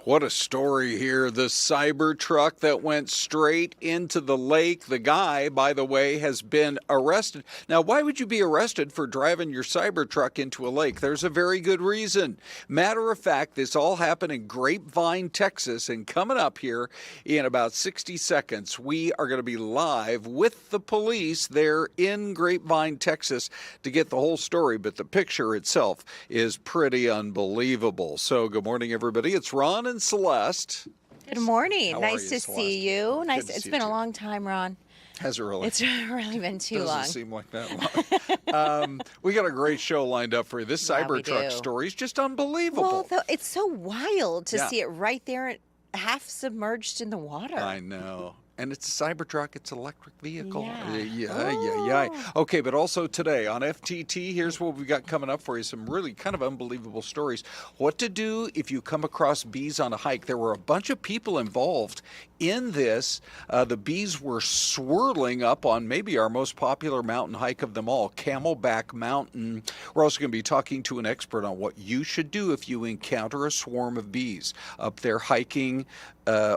what a story here. The Cybertruck that went straight into the lake. The guy, by the way, has been arrested. Now, why would you be arrested for driving your Cybertruck into a lake? There's a very good reason. Matter of fact, this all happened in Grapevine, Texas. And coming up here in about 60 seconds, we are going to be live with the police there in Grapevine, Texas to get the whole story. But the picture itself is pretty unbelievable. So good morning, everybody. It's Ron and Syleste. Good morning. How nice to Syleste? see you. Nice. It's been a long time, Ron. Has it really? It's really been too long. Doesn't seem like that long. We got a great show lined up for you. This Cybertruck story is just unbelievable. Well, it's so wild to see it right there, half submerged in the water. I know. And it's a Cybertruck. It's an electric vehicle. Yeah. Okay, but also today on FTT, here's what we've got coming up for you. Some really kind of unbelievable stories. What to do if you come across bees on a hike. There were a bunch of people involved in this. The bees were swirling up on maybe our most popular mountain hike of them all, Camelback Mountain. We're also going to be talking to an expert on what you should do if you encounter a swarm of bees up there hiking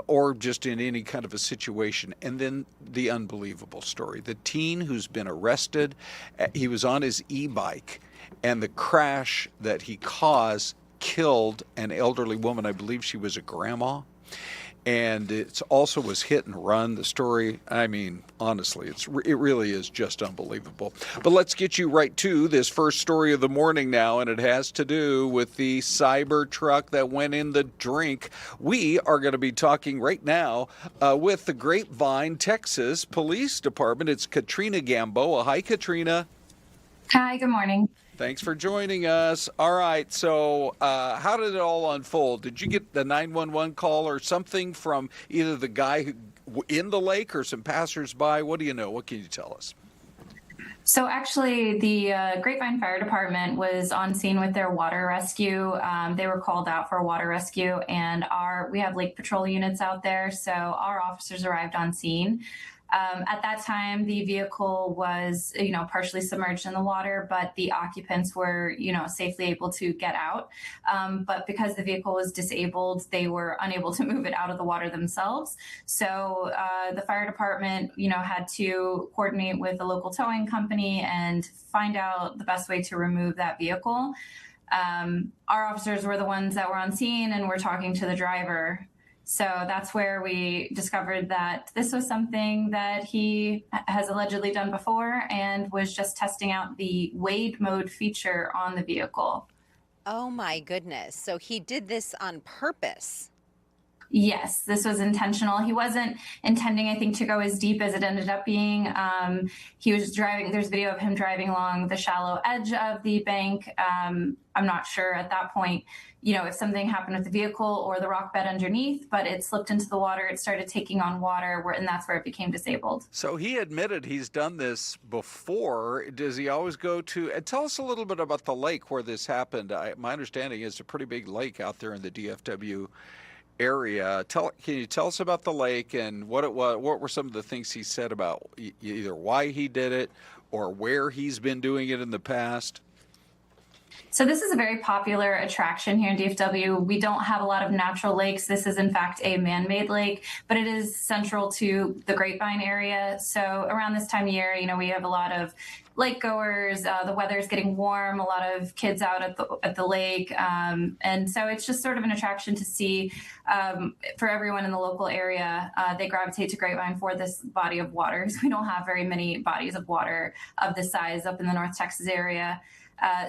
or just in any kind of a situation. And then the unbelievable story. The teen who's been arrested, he was on his e-bike, and the crash that he caused killed an elderly woman. I believe she was a grandma. And it also was hit and run. The story, I mean, honestly, it really is just unbelievable. But let's get you right to this first story of the morning now, and it has to do with the Cybertruck that went in the drink. We are going to be talking right now with the Grapevine, Texas Police Department. It's Katrina Gamboa. Hi, Katrina. Hi, good morning. Thanks for joining us. All right, so how did it all unfold? Did you get the 911 call or something from either the guy in the lake or some passersby? What do you know? What can you tell us? So actually, the Grapevine Fire Department was on scene with their water rescue. They were called out for a water rescue, and we have lake patrol units out there, so our officers arrived on scene. At that time, the vehicle was, partially submerged in the water, but the occupants were, safely able to get out. But because the vehicle was disabled, they were unable to move it out of the water themselves. So the fire department, had to coordinate with a local towing company and find out the best way to remove that vehicle. Our officers were the ones that were on scene and were talking to the driver. So that's where we discovered that this was something that he has allegedly done before and was just testing out the wade mode feature on the vehicle. Oh my goodness. So he did this on purpose. Yes, this was intentional. He wasn't intending, I think, to go as deep as it ended up being. He was driving. There's video of him driving along the shallow edge of the bank. I'm not sure at that point, if something happened with the vehicle or the rock bed underneath, but it slipped into the water. It started taking on water, and that's where it became disabled. So he admitted he's done this before. Does he always go to, and tell us a little bit about the lake where this happened. My understanding is a pretty big lake out there in the DFW area. Can you tell us about the lake and what it was? What were some of the things he said about either why he did it or where he's been doing it in the past? So this is a very popular attraction here in DFW. We don't have a lot of natural lakes. This is, in fact, a man-made lake, but it is central to the Grapevine area. So around this time of year, we have a lot of lake goers. The weather's getting warm, a lot of kids out at the lake. And so it's just sort of an attraction to see for everyone in the local area. They gravitate to Grapevine for this body of water. We don't have very many bodies of water of this size up in the North Texas area.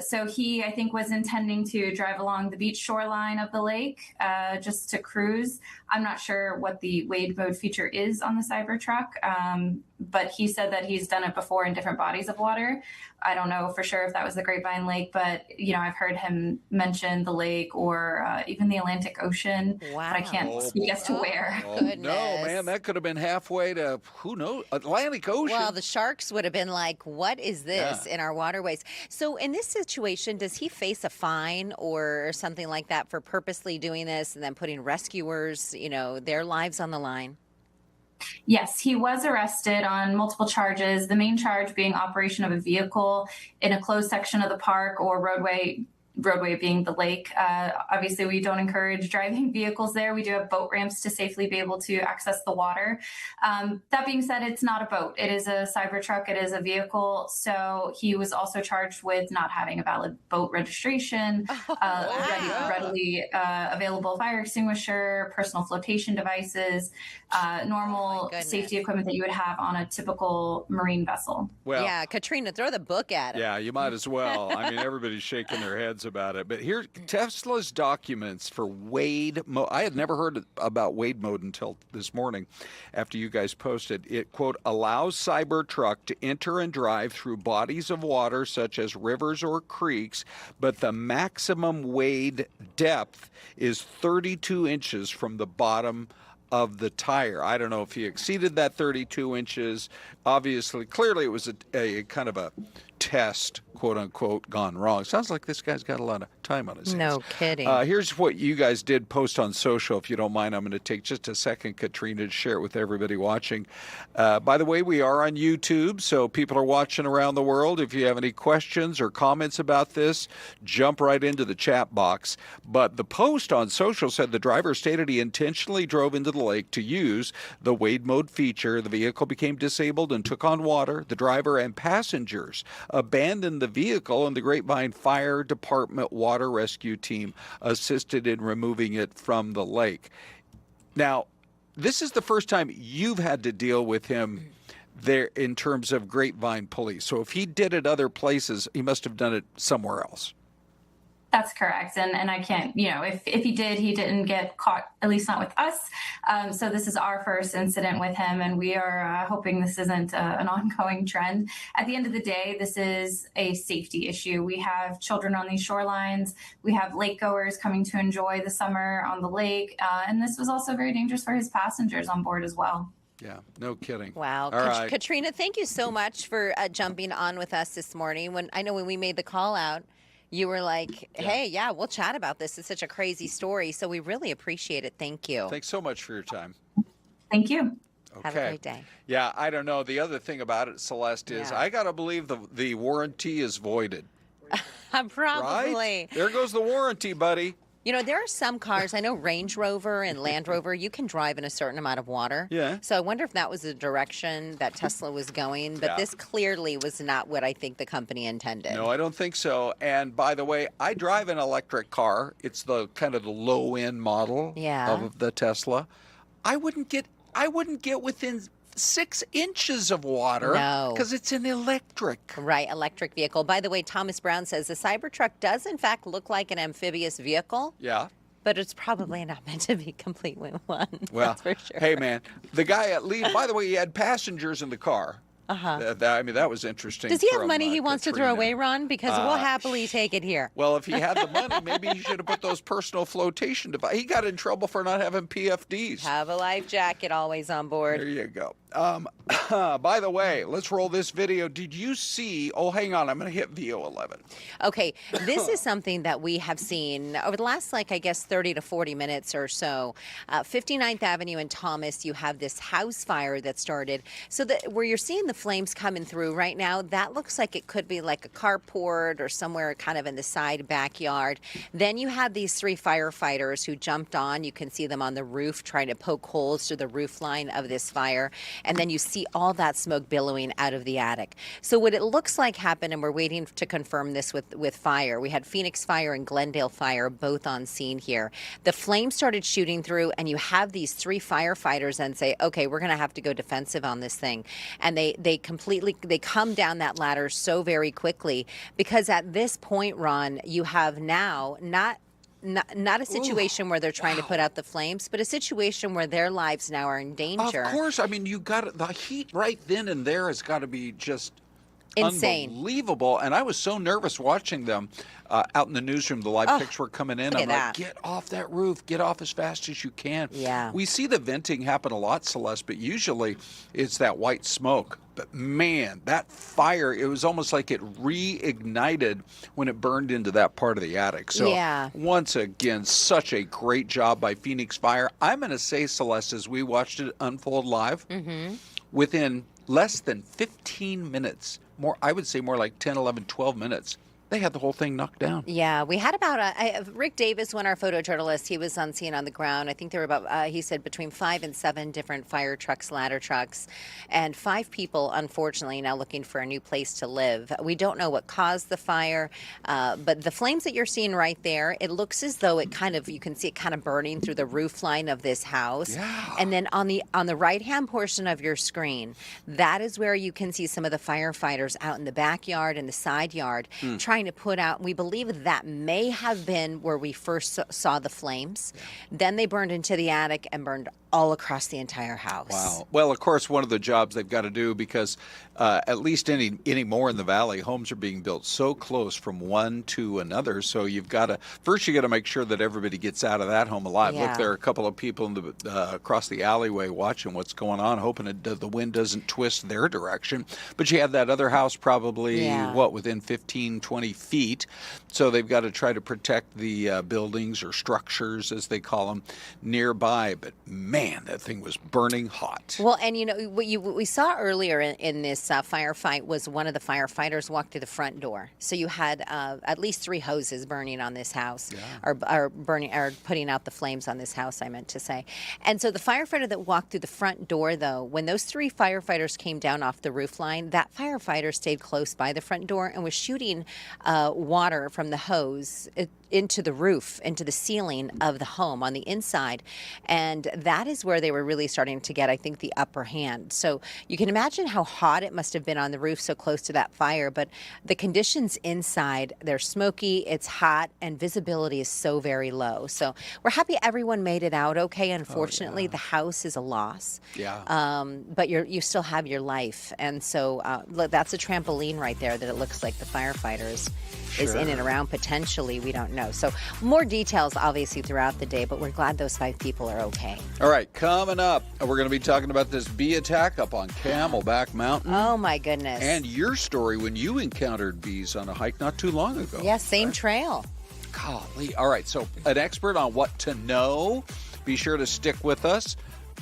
So he, I think, was intending to drive along the beach shoreline of the lake just to cruise. I'm not sure what the wade mode feature is on the Cybertruck, but he said that he's done it before in different bodies of water. I don't know for sure if that was the Grapevine Lake, but, I've heard him mention the lake or even the Atlantic Ocean. Wow. But I can't speak as to where. Goodness. No, man, that could have been halfway to, who knows, Atlantic Ocean. Well, the sharks would have been like, what is this in our waterways? So in this situation, does he face a fine or something like that for purposely doing this and then putting rescuers, their lives on the line? Yes, he was arrested on multiple charges, the main charge being operation of a vehicle in a closed section of the park or roadway roadway being the lake. Obviously, we don't encourage driving vehicles there. We do have boat ramps to safely be able to access the water. That being said, it's not a boat. It is a Cybertruck. It is a vehicle. So he was also charged with not having a valid boat registration, readily available fire extinguisher, personal flotation devices, normal safety equipment that you would have on a typical marine vessel. Well, yeah, Katrina, throw the book at him. Yeah, you might as well. I mean, everybody's shaking their heads about it. But here, Tesla's documents for Wade mode. I had never heard about Wade mode until this morning after you guys posted. It, quote, allows Cybertruck to enter and drive through bodies of water such as rivers or creeks, but the maximum wade depth is 32 inches from the bottom of the tire. I don't know if he exceeded that 32 inches. Obviously, clearly it was a kind of a test, quote unquote, gone wrong. Sounds like this guy's got a lot of time on his hands. No kidding. Here's what you guys did post on social. If you don't mind, I'm going to take just a second, Katrina, to share it with everybody watching. By the way, we are on YouTube, so people are watching around the world. If you have any questions or comments about this, jump right into the chat box. But the post on social said the driver stated he intentionally drove into the lake to use the wade mode feature. The vehicle became disabled and took on water. The driver and passengers abandoned the vehicle, and the Grapevine Fire Department water rescue team assisted in removing it from the lake. Now, this is the first time you've had to deal with him there in terms of Grapevine Police. So if he did it other places, he must have done it somewhere else. That's correct. And I can't, if he did, he didn't get caught, at least not with us. So this is our first incident with him, and we are hoping this isn't an ongoing trend. At the end of the day, this is a safety issue. We have children on these shorelines. We have lake goers coming to enjoy the summer on the lake. And this was also very dangerous for his passengers on board as well. Yeah, no kidding. Wow. All right. Katrina, thank you so much for jumping on with us this morning. When we made the call out, you were like, hey, we'll chat about this. It's such a crazy story. So we really appreciate it. Thank you. Thanks so much for your time. Thank you. Okay. Have a great day. Yeah, I don't know. The other thing about it, Syleste, is I got to believe the warranty is voided. Probably. Right? There goes the warranty, buddy. There are some cars, I know Range Rover and Land Rover, you can drive in a certain amount of water. Yeah. So I wonder if that was the direction that Tesla was going. But this clearly was not what I think the company intended. No, I don't think so. And by the way, I drive an electric car. It's the kind of the low-end model of the Tesla. I wouldn't get within 6 inches of water because it's an electric. Right, electric vehicle. By the way, Thomas Brown says the Cybertruck does in fact look like an amphibious vehicle. Yeah. But it's probably not meant to be complete with one. Well, that's for sure. Hey man, the guy at least, by the way, he had passengers in the car. I mean, that was interesting. Does he have money he wants Katrina. to throw away, Ron? Because we'll happily take it here. Well, if he had the money, maybe he should have put those personal flotation devices. He got in trouble for not having PFDs. Have a life jacket always on board. There you go. By the way, let's roll this video. Did you see? Oh, hang on. I'm going to hit VO11. Okay. This is something that we have seen over the last, 30 to 40 minutes or so. 59th Avenue and Thomas, you have this house fire that started. So where you're seeing the flames coming through right now, that looks like it could be like a carport or somewhere kind of in the side backyard. Then you have these 3 firefighters who jumped on. You can see them on the roof trying to poke holes through the roof line of this fire. And then you see all that smoke billowing out of the attic. So what it looks like happened, and we're waiting to confirm this with fire. We had Phoenix Fire and Glendale Fire both on scene here. The flames started shooting through, and you have these 3 firefighters and say, okay, we're going to have to go defensive on this thing. And they come down that ladder so very quickly, because at this point, Ron, you have now not a situation where they're trying to put out the flames, but a situation where their lives now are in danger. Of course. I mean, you got the heat right then and there has got to be just insane, unbelievable. And I was so nervous watching them out in the newsroom. The live pics were coming in. I'm like, get off that roof. Get off as fast as you can. Yeah. We see the venting happen a lot, Syleste, but usually it's that white smoke. But man, that fire, it was almost like it reignited when it burned into that part of the attic. So once again, such a great job by Phoenix Fire. I'm going to say, Syleste, as we watched it unfold live, within less than 15 minutes, I would say more like 10, 11, 12 minutes, They had the whole thing knocked down. Yeah, we had about Rick Davis, one of our photojournalists, he was on scene on the ground. I think there were about, he said, between 5 and 7 different fire trucks, ladder trucks, and 5 people, unfortunately, now looking for a new place to live. We don't know what caused the fire, but the flames that you're seeing right there, it looks as though it kind of, you can see it kind of burning through the roof line of this house. Yeah. And then on the right-hand portion of your screen, that is where you can see some of the firefighters out in the backyard and the side yard trying to put out. We believe that may have been where we first saw the flames. Yeah. Then they burned into the attic and burned all across the entire house. Wow. Well, of course, one of the jobs they've got to do, because at least anymore in the valley, homes are being built so close from one to another. So you've got to, first you got to make sure that everybody gets out of that home alive. Yeah. Look, there are a couple of people in the, across the alleyway watching what's going on, hoping the wind doesn't twist their direction. But you have that other house probably, within 15, 20 feet. So they've got to try to protect the buildings or structures, as they call them, nearby. But man, that thing was burning hot. Well, and what we saw earlier in this firefight was one of the firefighters walked through the front door. So you had at least 3 hoses burning on this house, or burning, or putting out the flames on this house, I meant to say. And so the firefighter that walked through the front door, though, when those 3 firefighters came down off the roof line, that firefighter stayed close by the front door and was shooting water from the hose into the roof, into the ceiling of the home on the inside. And that is where they were really starting to get, I think, the upper hand. So you can imagine how hot it must have been on the roof so close to that fire. But the conditions inside, they're smoky, it's hot, and visibility is so very low. So we're happy everyone made it out okay. Unfortunately, the house is a loss. Yeah. But you still have your life. And so look, that's a trampoline right there that it looks like the firefighters is in and around potentially. We don't know. So more details obviously throughout the day, but we're glad those 5 people are okay. All right, coming up, we're going to be talking about this bee attack up on Camelback Mountain. Oh my goodness. And your story when you encountered bees on a hike not too long ago. Yeah, same trail. Golly. All right, so an expert on what to know. Be sure to stick with us.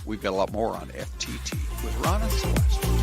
We've got a lot more on FTT with Ron and Syleste.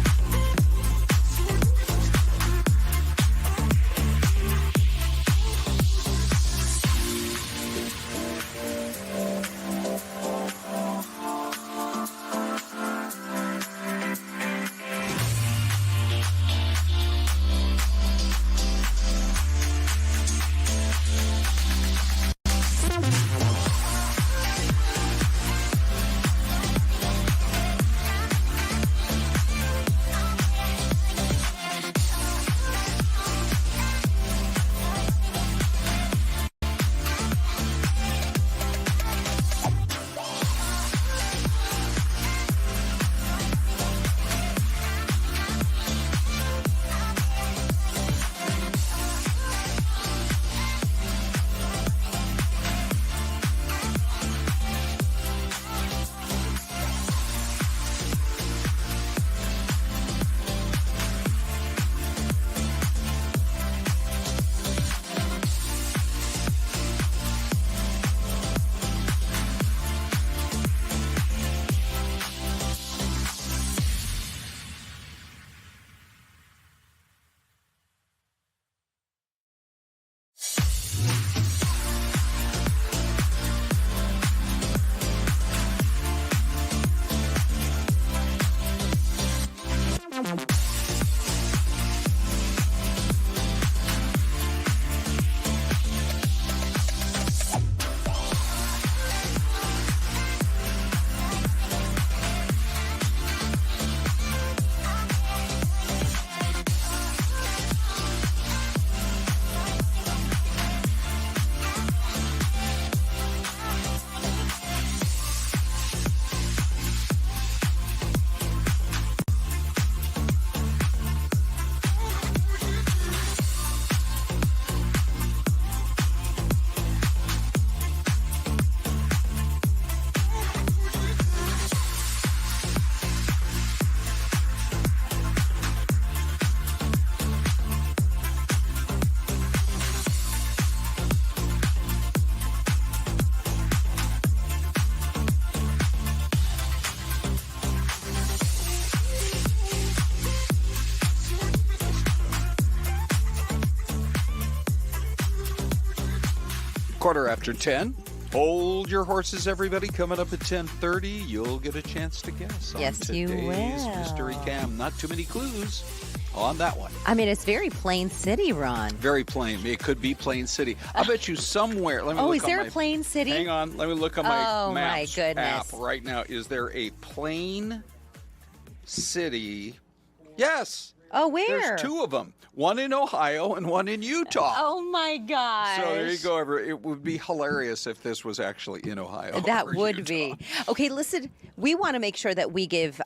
10:15. Hold your horses, everybody. Coming up at 10:30, you'll get a chance to guess on Yes, you today's will. Mystery Cam. Not too many clues on that one. I mean, it's very Plain City, Ron. Very plain. It could be Plain City. I bet you somewhere. Let me look Is on there my, a Plain City? Hang on. Let me look on my Oh, my Maps goodness. app right now. Is there a Plain City? Yes. Oh, where? There's two of them. One in Ohio and one in Utah. Oh, my gosh. So there you go. It would be hilarious if this was actually in Ohio. That or would Utah. be. Okay, listen, we want to make sure that we give,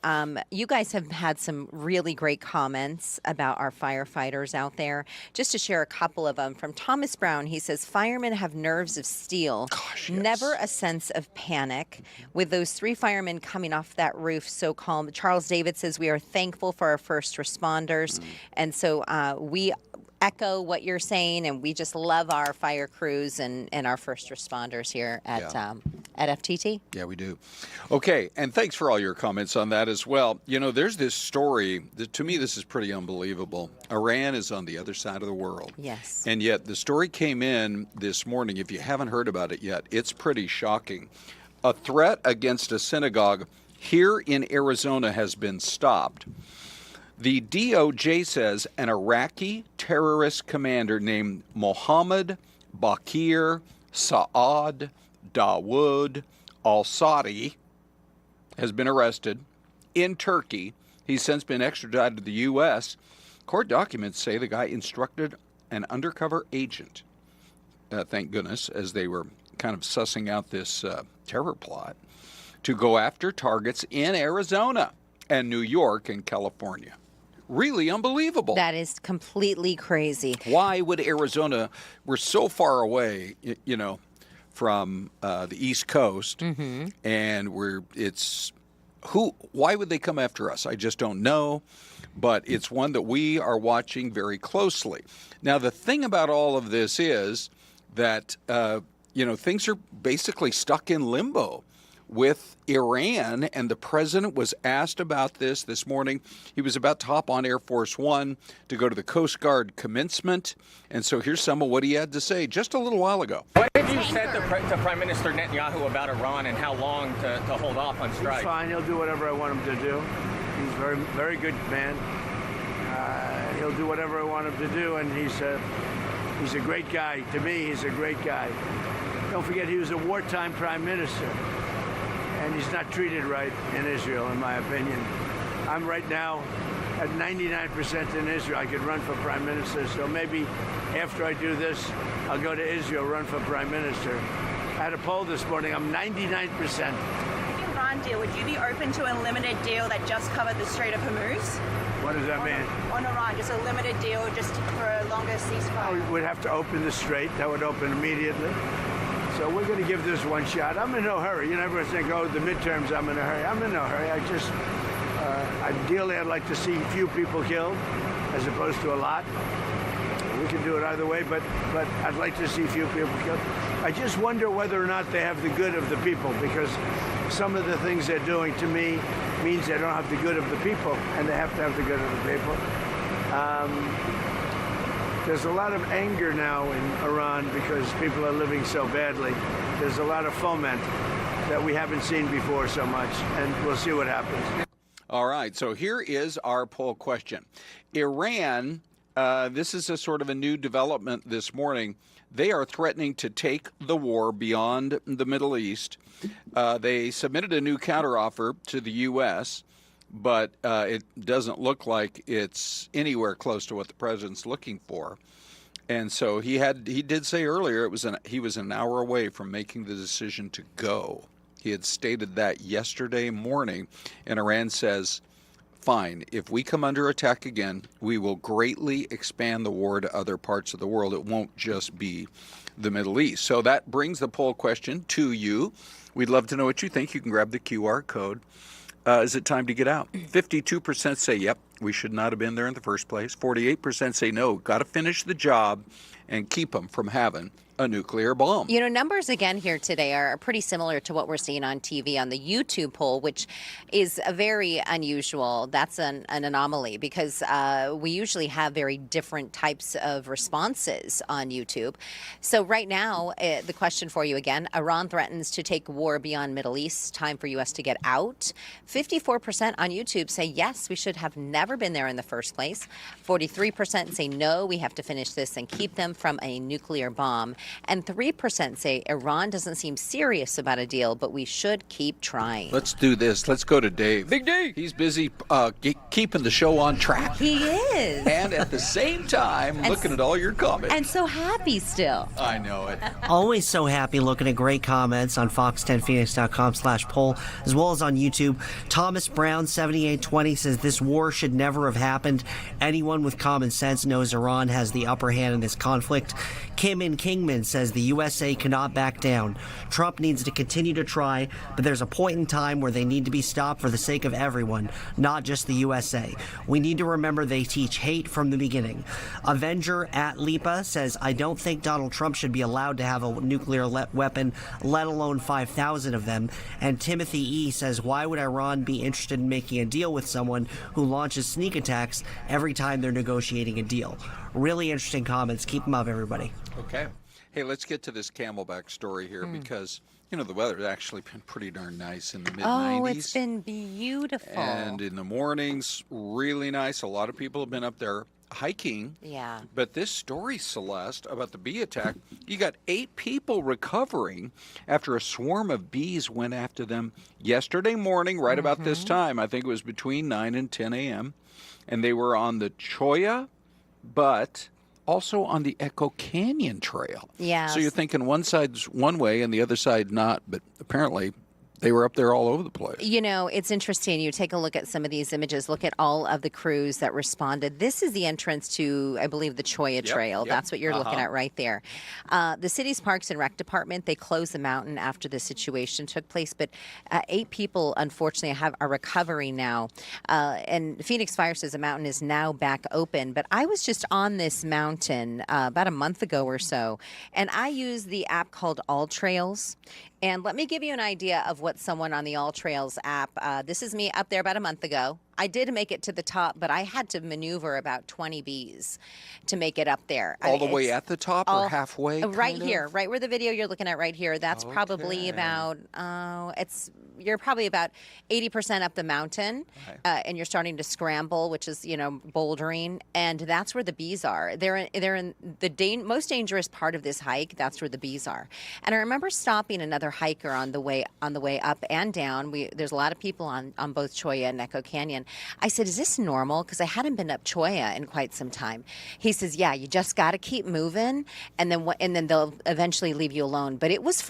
you guys have had some really great comments about our firefighters out there. Just to share a couple of them. From Thomas Brown, he says, firemen have nerves of steel. Gosh, yes. Never a sense of panic. With those 3 firemen coming off that roof so calm. Charles David says, we are thankful for our first responders. And so we echo what you're saying, and we just love our fire crews and our first responders here at FTT. Yeah, we do. Okay, and thanks for all your comments on that as well. You know, there's this story that, to me, this is pretty unbelievable. Iran is on the other side of the world. Yes. And yet the story came in this morning. If you haven't heard about it yet, it's pretty shocking. A threat against a synagogue here in Arizona has been stopped. The DOJ says an Iraqi terrorist commander named Mohammed Bakir Saad Dawood al-Saadi has been arrested in Turkey. He's since been extradited to the U.S. Court documents say the guy instructed an undercover agent, thank goodness, as they were kind of sussing out this terror plot, to go after targets in Arizona and New York and California. Really unbelievable. That is completely crazy. Why would Arizona, we're so far away, you know, from the East Coast, and why would they come after us? I just don't know, but it's one that we are watching very closely. Now, the thing about all of this is that, you know, things are basically stuck in limbo with Iran, and the president was asked about this morning. He was about to hop on Air Force One to go to the Coast Guard commencement, and so here's some of what he had to say just a little while ago. What have you said to Prime Minister Netanyahu about Iran and how long to hold off on strike? He's fine. He'll do whatever I want him to do. He's a very, very good man. He'll do whatever I want him to do, and he's a great guy. To me, he's a great guy. Don't forget, he was a wartime prime minister. And he's not treated right in Israel, in my opinion. I'm right now at 99% in Israel. I could run for prime minister, so maybe after I do this, I'll go to Israel, run for prime minister. I had a poll this morning. I'm 99%. Iran deal, would you be open to a limited deal that just covered the Strait of Hormuz? What does that mean? On Iran, just a limited deal just for a longer ceasefire? We'd have to open the strait. That would open immediately. So we're going to give this one shot. I'm in no hurry. You know, everyone think, oh, the midterms, I'm in a hurry. I'm in no hurry. Ideally, I'd like to see few people killed as opposed to a lot. We can do it either way, but I'd like to see few people killed. I just wonder whether or not they have the good of the people, because some of the things they're doing to me means they don't have the good of the people, and they have to have the good of the people. There's a lot of anger now in Iran because people are living so badly. There's a lot of foment that we haven't seen before so much, and we'll see what happens. All right, so here is our poll question. Iran, this is a sort of a new development this morning. They are threatening to take the war beyond the Middle East. They submitted a new counteroffer to the U.S., but it doesn't look like it's anywhere close to what the president's looking for. And so he did say earlier he was an hour away from making the decision to go. He had stated that yesterday morning, and Iran says, fine, if we come under attack again, we will greatly expand the war to other parts of the world. It won't just be the Middle East. So that brings the poll question to you. We'd love to know what you think. You can grab the QR code. Is it time to get out? 52% say, yep, we should not have been there in the first place. 48% say, no, got to finish the job. and keep them from having a nuclear bomb. You know, numbers again here today are pretty similar to what we're seeing on TV on the YouTube poll, which is a very unusual. That's an anomaly because we usually have very different types of responses on YouTube. So right now, the question for you again, Iran threatens to take war beyond Middle East. Time for U.S. to get out. 54% on YouTube say yes, we should have never been there in the first place. 43% say no, we have to finish this and keep them from a nuclear bomb. And 3% say Iran doesn't seem serious about a deal, but we should keep trying. Let's do this. Let's go to Dave. Big D. He's busy keeping the show on track. He is. And at the same time, looking at all your comments. And so happy still. I know it. Always so happy looking at great comments on fox10phoenix.com/poll, as well as on YouTube. Thomas Brown 7820 says this war should never have happened. Anyone with common sense knows Iran has the upper hand in this conflict. Kim in Kingman says the USA cannot back down. Trump needs to continue to try, but there's a point in time where they need to be stopped for the sake of everyone, not just the USA. We need to remember they teach hate from the beginning. Avenger at Lipa says, I don't think Donald Trump should be allowed to have a nuclear weapon, let alone 5,000 of them. And Timothy E says, why would Iran be interested in making a deal with someone who launches sneak attacks every time they're negotiating a deal? Really interesting comments. Keep them up, everybody. Okay. Hey, let's get to this Camelback story here because, you know, the weather's actually been pretty darn nice in the mid-90s. Oh, it's been beautiful. And in the mornings, really nice. A lot of people have been up there hiking. Yeah. But this story, Celeste, about the bee attack, you got 8 people recovering after a swarm of bees went after them yesterday morning, right about this time. I think it was between 9 and 10 a.m. And they were on the Cholla, but also on the Echo Canyon Trail. Yeah. So you're thinking one side's one way and the other side not, but apparently they were up there all over the place. You know, it's interesting. You take a look at some of these images, look at all of the crews that responded. This is the entrance to, I believe, the Cholla Trail. Yep. That's what you're looking at right there. The city's Parks and Rec Department, they closed the mountain after the situation took place, but 8 people, unfortunately, are recovering now. And Phoenix Fire says the mountain is now back open. But I was just on this mountain about a month ago or so, and I used the app called All Trails. And let me give you an idea of what someone on the All Trails app, this is me up there about a month ago. I did make it to the top, but I had to maneuver about 20 bees to make it up there. All the way at the top or halfway? Right here, right where the video you're looking at right here. That's probably about, you're probably about 80% up the mountain, and you're starting to scramble, which is, you know, bouldering, and that's where the bees are. They're in the most dangerous part of this hike. That's where the bees are. And I remember stopping another hiker on the way up and down. There's a lot of people on both Cholla and Echo Canyon. I said, is this normal? Because I hadn't been up Cholla in quite some time. He says, yeah, you just got to keep moving, and then they'll eventually leave you alone. But it was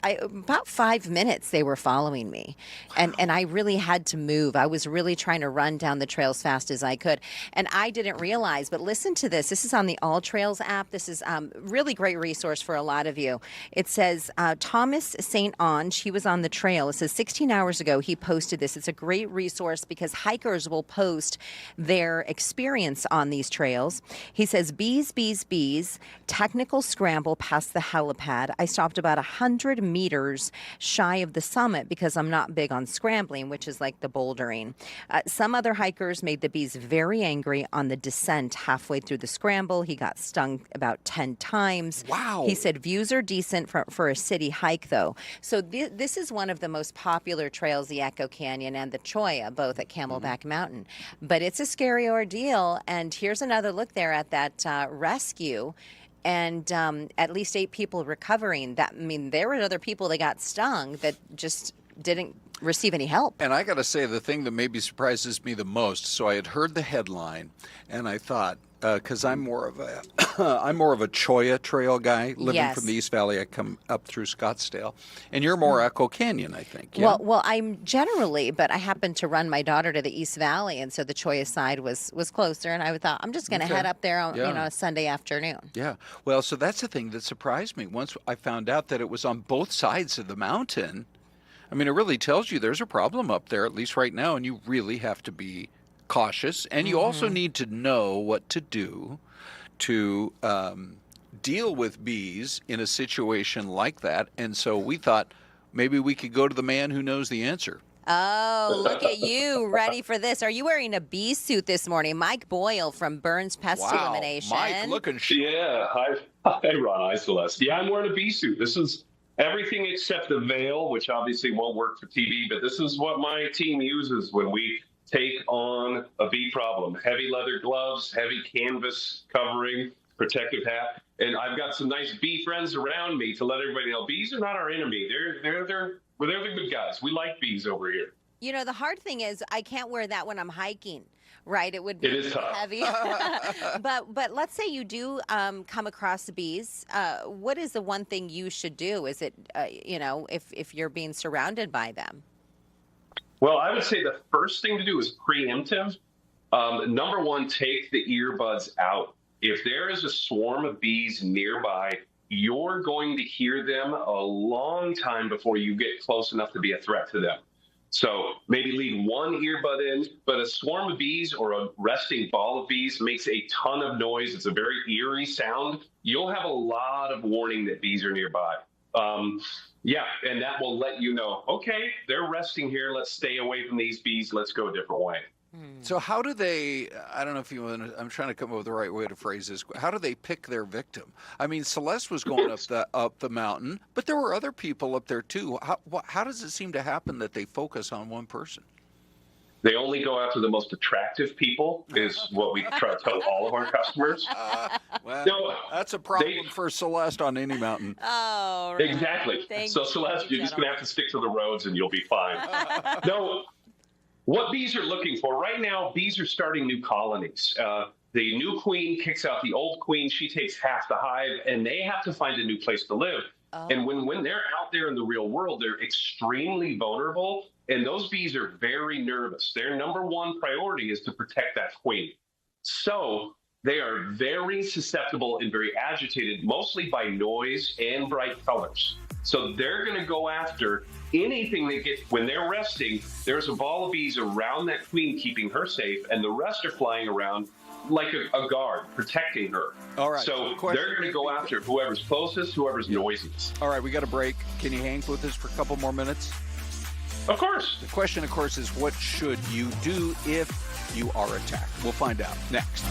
about 5 minutes they were following me, and I really had to move. I was really trying to run down the trail as fast as I could, and I didn't realize. But listen to this. This is on the All Trails app. This is really great resource for a lot of you. It says Thomas St. Ange, he was on the trail. It says 16 hours ago he posted this. It's a great resource because hikers will post their experience on these trails. He says, bees, technical scramble past the helipad. I stopped about 100 meters shy of the summit because I'm not big on scrambling, which is like the bouldering. Some other hikers made the bees very angry on the descent halfway through the scramble. He got stung about 10 times. Wow. He said views are decent for a city hike, though. So this is one of the most popular trails, the Echo Canyon and the Cholla, both at Camelback Mountain. But it's a scary ordeal. And here's another look there at that rescue. And at least 8 people recovering. There were other people that got stung that just didn't receive any help. And I got to say, the thing that maybe surprises me the most, so I had heard the headline, and I thought, because I'm more of a Cholla Trail guy, living from the East Valley. I come up through Scottsdale, and you're more Echo Canyon, I think. Yeah? Well, I'm generally, but I happened to run my daughter to the East Valley, and so the Cholla side was closer, and I thought I'm just going to head up there on a Sunday afternoon. Yeah. Well, so that's the thing that surprised me. Once I found out that it was on both sides of the mountain, I mean, it really tells you there's a problem up there, at least right now, and you really have to be cautious, and you also need to know what to do to deal with bees in a situation like that. And so we thought maybe we could go to the man who knows the answer. Oh, look at you, ready for this. Are you wearing a bee suit this morning? Mike Boyle from Burns Pest Elimination. Mike, looking Yeah, hi, Ron. Hi, Syleste. Yeah, I'm wearing a bee suit. This is everything except the veil, which obviously won't work for TV, but this is what my team uses when we take on a bee problem. Heavy leather gloves, heavy canvas covering, protective hat. And I've got some nice bee friends around me to let everybody know bees are not our enemy. They're the good guys. We like bees over here. You know, the hard thing is I can't wear that when I'm hiking, right? It would be heavy. but let's say you do come across bees. What is the one thing you should do? Is it, if you're being surrounded by them? Well, I would say the first thing to do is preemptive. Number one, take the earbuds out. If there is a swarm of bees nearby, you're going to hear them a long time before you get close enough to be a threat to them. So maybe leave one earbud in, but a swarm of bees or a resting ball of bees makes a ton of noise. It's a very eerie sound. You'll have a lot of warning that bees are nearby. And that will let you know, okay, they're resting here. Let's stay away from these bees. Let's go a different way. So how do they, I don't know if you want to, I'm trying to come up with the right way to phrase this. How do they pick their victim? I mean, Syleste was going up the mountain, but there were other people up there too. How does it seem to happen that they focus on one person? They only go after the most attractive people is what we try to tell all of our customers. That's a problem for Syleste on any mountain. Oh, right. Exactly. So Syleste, you're just going to have to stick to the roads and you'll be fine. What bees are looking for right now, bees are starting new colonies. The new queen kicks out the old queen. She takes half the hive, and they have to find a new place to live. Oh. And when they're out there in the real world, they're extremely vulnerable, and those bees are very nervous. Their number one priority is to protect that queen. So they are very susceptible and very agitated, mostly by noise and bright colors. So they're going to go after anything they get. When they're resting, there's a ball of bees around that queen keeping her safe, and the rest are flying around like a guard protecting her. All right. So they're going to go after whoever's closest, whoever's noisiest. All right, we got a break. Can you hang with us for a couple more minutes? Of course. The question, of course, is what should you do if you are attacked? We'll find out next.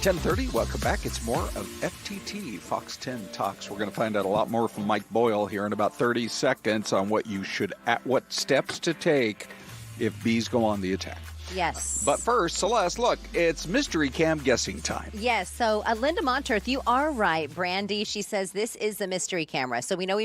10:30, welcome back. It's more of FTT, Fox 10 Talks. We're going to find out a lot more from Mike Boyle here in about 30 seconds on what steps to take if bees go on the attack. Yes. But first, Celeste, look, it's Mystery Cam guessing time. Yes. So, Linda Monterth, you are right. Brandy, she says this is the mystery camera. So we know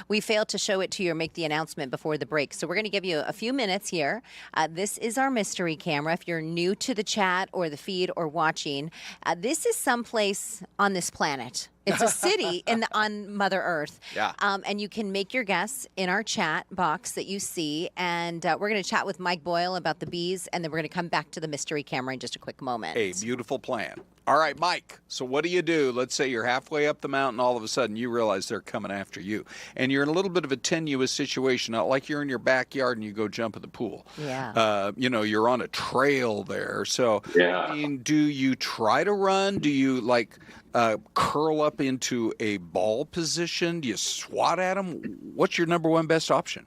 we failed to show it to you or make the announcement before the break. So we're going to give you a few minutes here. This is our mystery camera. If you're new to the chat or the feed or watching, this is someplace on this planet. It's a city on Mother Earth. Yeah. And you can make your guess in our chat box that you see. And we're going to chat with Mike Boyle about the bees, and then we're going to come back to the mystery camera in just a quick moment. A beautiful plan. All right, Mike, so what do? Let's say you're halfway up the mountain, all of a sudden you realize they're coming after you. And you're in a little bit of a tenuous situation, not like you're in your backyard and you go jump in the pool. Yeah. You're on a trail there. So, Yeah. I mean, do you try to run? Do you, curl up into a ball position? Do you swat at them? What's your number one best option?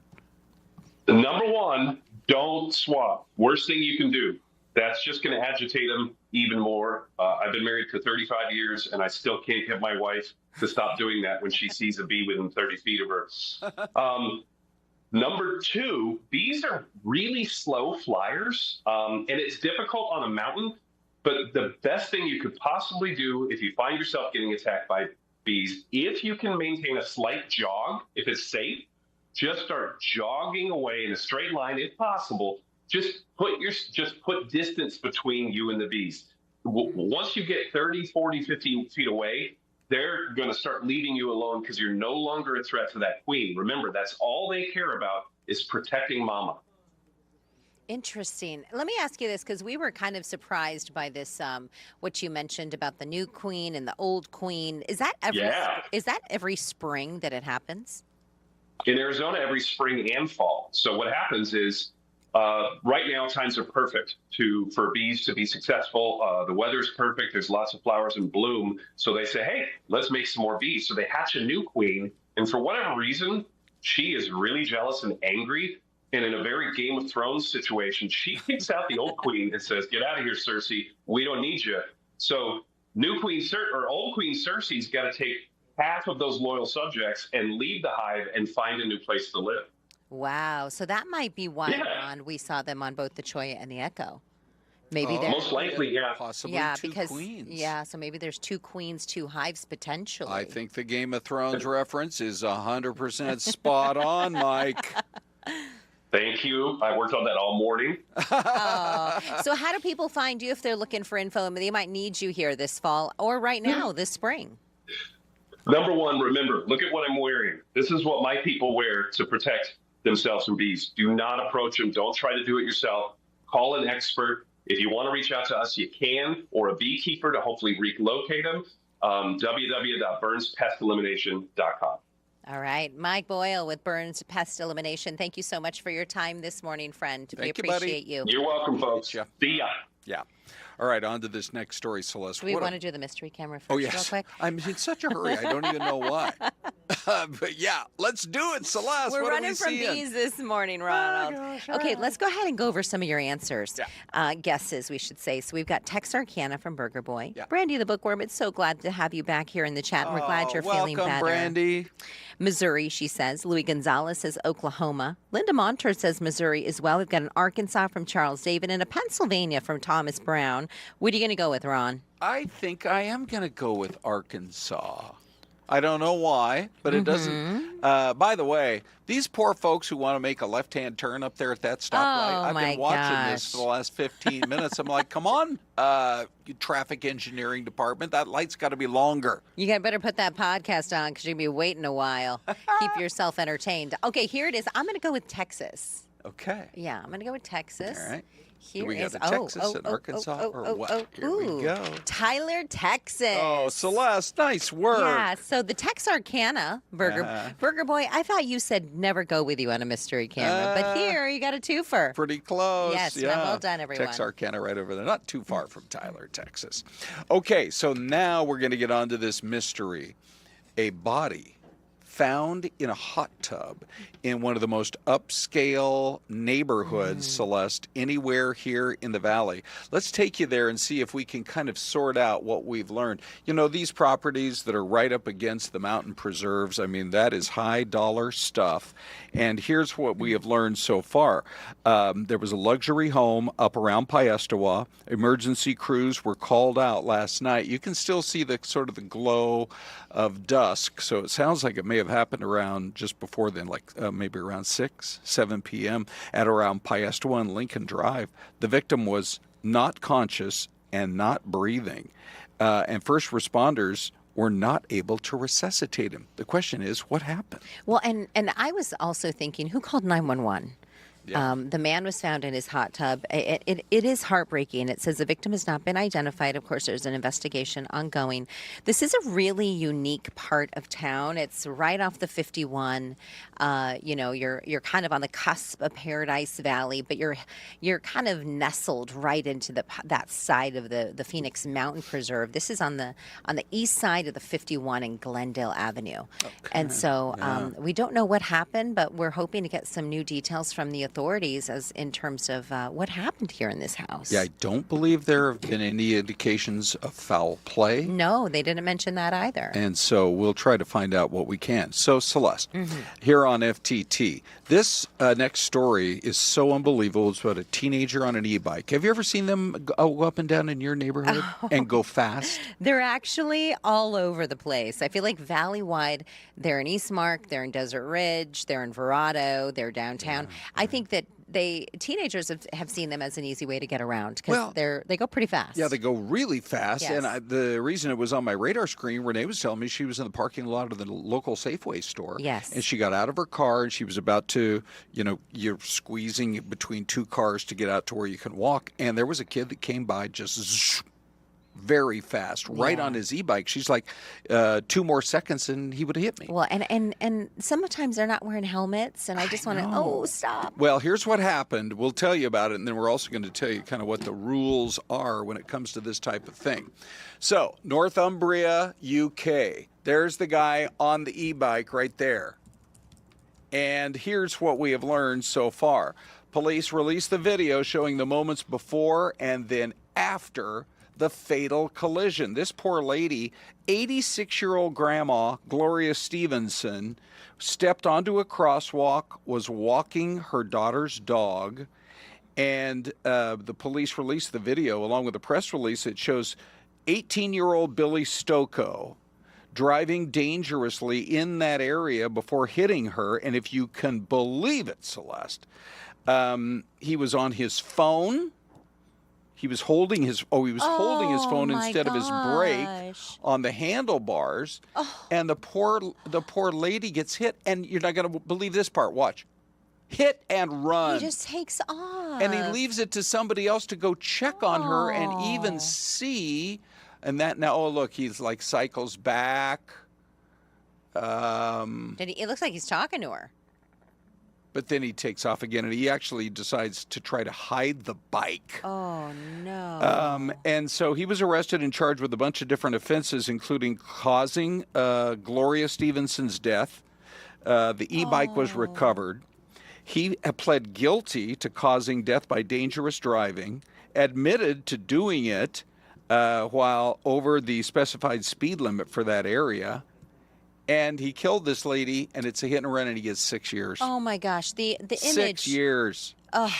The number one, don't swat. Worst thing you can do. That's just going to agitate them even more. I've been married for 35 years, and I still can't get my wife to stop doing that when she sees a bee within 30 feet of her. Number two, bees are really slow flyers, and it's difficult on a mountain. But the best thing you could possibly do if you find yourself getting attacked by bees, if you can maintain a slight jog, if it's safe, just start jogging away in a straight line if possible. Just put distance between you and the bees. Once you get 30, 40, 50 feet away, they're going to start leaving you alone because you're no longer a threat to that queen. Remember, that's all they care about is protecting mama. Interesting. Let me ask you this, because we were kind of surprised by this, what you mentioned about the new queen and the old queen. Is that every spring that it happens? In Arizona, every spring and fall. So what happens is, right now, times are perfect for bees to be successful. The weather's perfect. There's lots of flowers in bloom. So they say, hey, let's make some more bees. So they hatch a new queen. And for whatever reason, she is really jealous and angry. And in a very Game of Thrones situation, she kicks out the old queen and says, get out of here, Cersei. We don't need you. So old Queen Cersei's got to take half of those loyal subjects and leave the hive and find a new place to live. Wow. So that might be why, Ron, we saw them on both the Cholla and the Echo. Maybe they're most likely, yeah. Possibly two queens. Yeah, so maybe there's two queens, two hives potentially. I think the Game of Thrones reference is 100% spot on, Mike. Thank you. I worked on that all morning. So how do people find you if they're looking for info? They might need you here this fall or right now, this spring. Number one, remember, look at what I'm wearing. This is what my people wear to protect themselves from bees. Do not approach them. Don't try to do it yourself. Call an expert. If you want to reach out to us, you can, or a beekeeper to hopefully relocate them. www.burnspestelimination.com. All right. Mike Boyle with Burns Pest Elimination. Thank you so much for your time this morning, friend. We appreciate you. You're welcome, folks. See ya. Yeah. All right, on to this next story, Celeste. Do we want to do the mystery camera first real quick? I'm in such a hurry. I don't even know why. But yeah, let's do it, Celeste. We're running from bees this morning, Ronald. Okay, let's go ahead and go over some of your answers. Guesses, we should say. So we've got Texarkana from Burger Boy. Yeah. Brandy the Bookworm, it's so glad to have you back here in the chat. And we're glad you're feeling better. Welcome, Brandy. Missouri, she says. Louis Gonzalez says Oklahoma. Linda Monter says Missouri as well. We've got an Arkansas from Charles David and a Pennsylvania from Thomas Brown. What are you going to go with, Ron? I think I am going to go with Arkansas. I don't know why, but it doesn't. By the way, these poor folks who want to make a left-hand turn up there at that stoplight, I've been watching this for the last 15 minutes. I'm like, come on, you traffic engineering department, that light's got to be longer. You better put that podcast on because you're going to be waiting a while. Keep yourself entertained. Okay, here it is. I'm going to go with Texas. Okay. Yeah, I'm going to go with Texas. All right. Here we is got Texas and Arkansas or what? Here we go. Tyler, Texas. Oh, Celeste, nice work. Yeah, so the Texarkana Burger Boy, I thought you said never go with you on a mystery camera, but here you got a twofer. Pretty close. Yes, well done, everyone. Texarkana right over there, not too far from Tyler, Texas. Okay, so now we're going to get on to this mystery. A body found in a hot tub in one of the most upscale neighborhoods, Celeste, anywhere here in the valley. Let's take you there and see if we can kind of sort out what we've learned. You know, these properties that are right up against the mountain preserves, I mean, that is high dollar stuff. And here's what we have learned so far. There was a luxury home up around Piestewa. Emergency crews were called out last night. You can still see the sort of the glow of dusk. So it sounds like it may have happened around just before then, like maybe around 6, 7 p.m. at around Piestewa and Lincoln Drive. The victim was not conscious and not breathing. And first responders were not able to resuscitate him. The question is, what happened? Well, and I was also thinking, who called 911? Yeah. The man was found in his hot tub. It is heartbreaking. It says the victim has not been identified. Of course, there's an investigation ongoing. This is a really unique part of town. It's right off the 51. You're kind of on the cusp of Paradise Valley, but you're kind of nestled right into that side of the Phoenix Mountain Preserve. This is on the east side of the 51 and Glendale Avenue. Okay. And so we don't know what happened, but we're hoping to get some new details from the authorities as in terms of what happened here in this house. Yeah, I don't believe there have been any indications of foul play. No, they didn't mention that either. And so we'll try to find out what we can. So, Celeste, here on FTT, this next story is so unbelievable. It's about a teenager on an e-bike. Have you ever seen them go up and down in your neighborhood and go fast? They're actually all over the place. I feel like valley-wide, they're in Eastmark, they're in Desert Ridge, they're in Verrado, they're downtown. I think that teenagers have seen them as an easy way to get around because they go pretty fast. Yeah, they go really fast. Yes. And the reason it was on my radar screen, Renee was telling me she was in the parking lot of the local Safeway store. Yes. And she got out of her car and she was about to, you're squeezing between two cars to get out to where you can walk. And there was a kid that came by just very fast, right on his e-bike. She's like, 2 more seconds and he would have hit me. Well, and sometimes they're not wearing helmets, and I just want to, stop. Well, here's what happened. We'll tell you about it, and then we're also going to tell you kind of what the rules are when it comes to this type of thing. So, Northumbria, UK. There's the guy on the e-bike right there. And here's what we have learned so far. Police released the video showing the moments before and then after the fatal collision. This poor lady, 86-year-old grandma Gloria Stevenson, stepped onto a crosswalk, was walking her daughter's dog, and the police released the video along with a press release. It shows 18-year-old Billy Stocco driving dangerously in that area before hitting her. And if you can believe it, Celeste, he was on his phone. He was holding his phone instead of his brake on the handlebars, and the poor lady gets hit. And you're not going to believe this part. Watch, hit and run. He just takes off, and he leaves it to somebody else to go check on her and even see. And that now, look, he's like cycles back. It looks like he's talking to her. But then he takes off again, and he actually decides to try to hide the bike. Oh, no. And so he was arrested and charged with a bunch of different offenses, including causing Gloria Stevenson's death. The e-bike was recovered. He pled guilty to causing death by dangerous driving, admitted to doing it while over the specified speed limit for that area. And he killed this lady, and it's a hit and run, and he gets 6 years. Oh my gosh, the image. 6 years. Oh,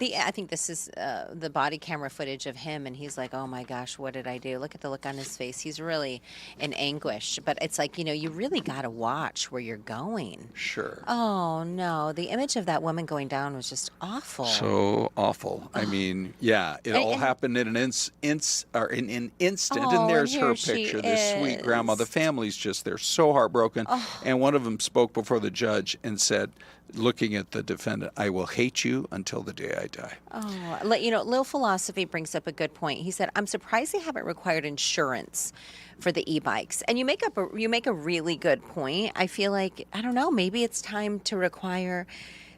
I think this is the body camera footage of him, and he's like, oh my gosh, what did I do? Look at the look on his face. He's really in anguish. But it's like, you really got to watch where you're going. Sure. Oh, no. The image of that woman going down was just awful. So awful. I mean, yeah, it all happened in an instant, and there's her picture, this sweet grandma. The family's just, they're so heartbroken. And one of them spoke before the judge and said, looking at the defendant, I will hate you until the day I die. Oh, Lil Philosophy brings up a good point. He said, I'm surprised they haven't required insurance for the e-bikes. And you make a really good point. I feel like, I don't know, maybe it's time to require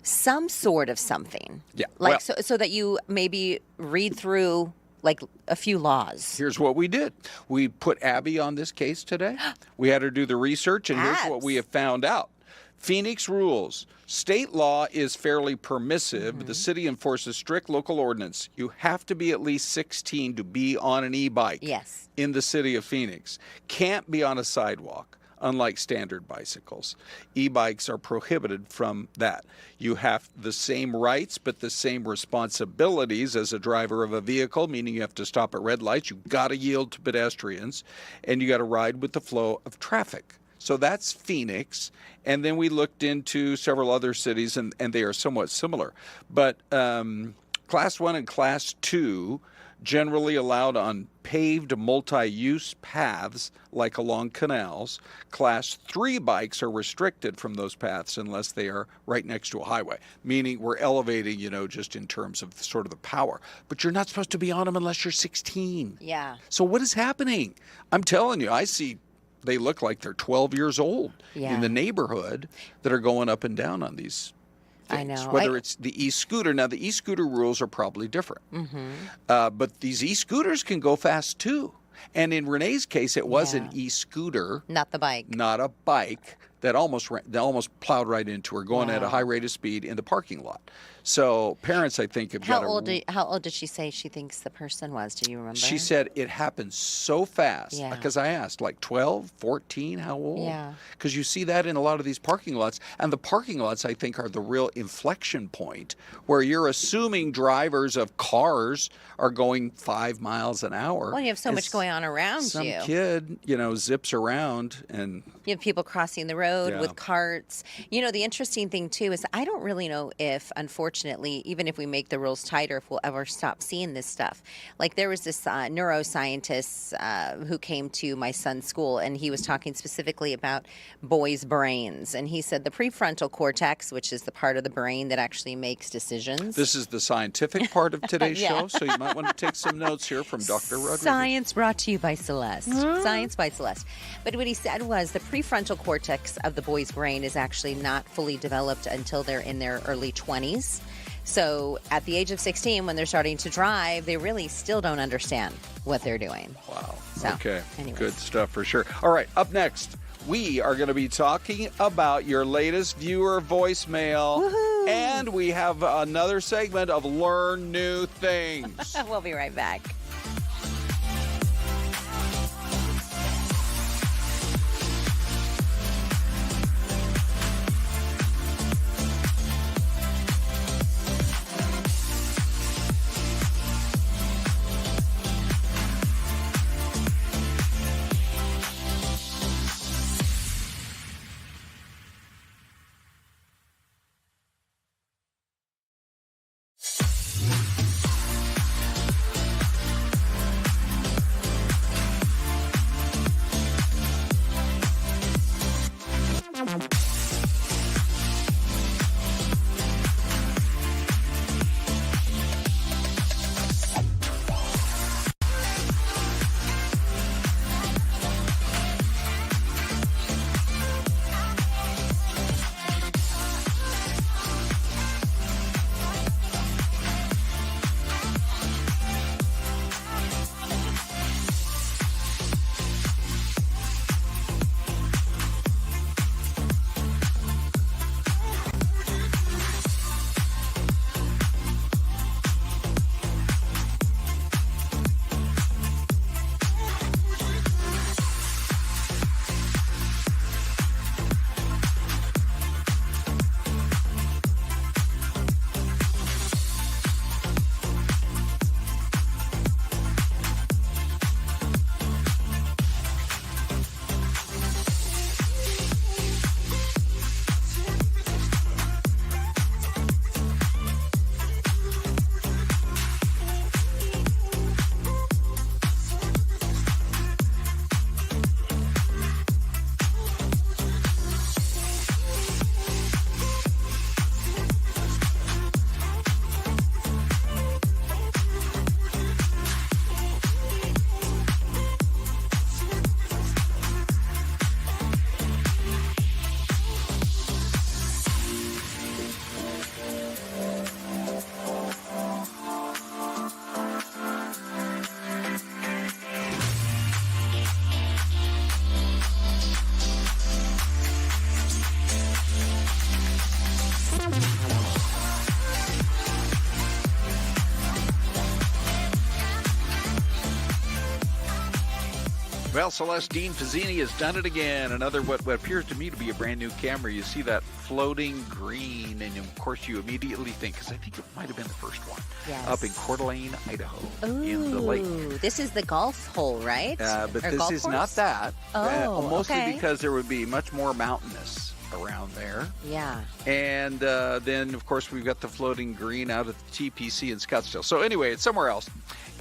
some sort of something. Yeah. Like so that you maybe read through like a few laws. Here's what we did. We put Abby on this case today. We had her do the research, and here's what we have found out. Phoenix rules. State law is fairly permissive, but the city enforces strict local ordinance. You have to be at least 16 to be on an e-bike Yes. in the city of Phoenix. Can't be on a sidewalk, unlike standard bicycles. E-bikes are prohibited from that. You have the same rights, but the same responsibilities as a driver of a vehicle, meaning you have to stop at red lights, you've got to yield to pedestrians, and you got to ride with the flow of traffic. So that's Phoenix. And then we looked into several other cities, and they are somewhat similar. But Class 1 and Class 2 generally allowed on paved multi-use paths like along canals. Class 3 bikes are restricted from those paths unless they are right next to a highway, meaning we're elevating, just in terms of sort of the power. But you're not supposed to be on them unless you're 16. Yeah. So what is happening? I'm telling you, I see they look like they're 12 years old in the neighborhood that are going up and down on these things. I know. Whether it's the e-scooter. Now, the e-scooter rules are probably different. But these e-scooters can go fast, too. And in Renee's case, it was an e-scooter. Not the bike. Not a bike that almost plowed right into her, going at a high rate of speed in the parking lot. So parents, I think, have got to... How old did she say she thinks the person was? Do you remember? She said it happened so fast. Yeah. Because I asked, like 12, 14, how old? Yeah. Because you see that in a lot of these parking lots. And the parking lots, I think, are the real inflection point where you're assuming drivers of cars are going 5 miles an hour. Well, you have so much going on around some you. kid, zips around and... You have people crossing the road with carts. The interesting thing, too, is I don't really know if, unfortunately, even if we make the rules tighter, if we'll ever stop seeing this stuff. Like there was this neuroscientist who came to my son's school, and he was talking specifically about boys' brains. And he said the prefrontal cortex, which is the part of the brain that actually makes decisions. This is the scientific part of today's show, so you might want to take some notes here from Dr. Rodriguez. Science brought to you by Syleste. Science by Syleste. But what he said was the prefrontal cortex of the boy's brain is actually not fully developed until they're in their early 20s. So at the age of 16, when they're starting to drive, they really still don't understand what they're doing. Wow. So, okay. anyways. Good stuff for sure. All right. Up next, we are going to be talking about your latest viewer voicemail. Woohoo. And we have another segment of Learn New Things. We'll be right back. Well, Celeste, Dean Pizzini has done it again. Another what appears to me to be a brand new camera. You see that floating green, and of course you immediately think, because I think it might have been the first one, Yes. up in Coeur d'Alene, Idaho, Ooh, in the lake. this is the golf hole, right? But Or this golf is course? not that. Mostly okay. because there would be much more mountainous around there. Yeah. And then, of course, we've got the floating green out at the TPC in Scottsdale. So anyway, it's somewhere else.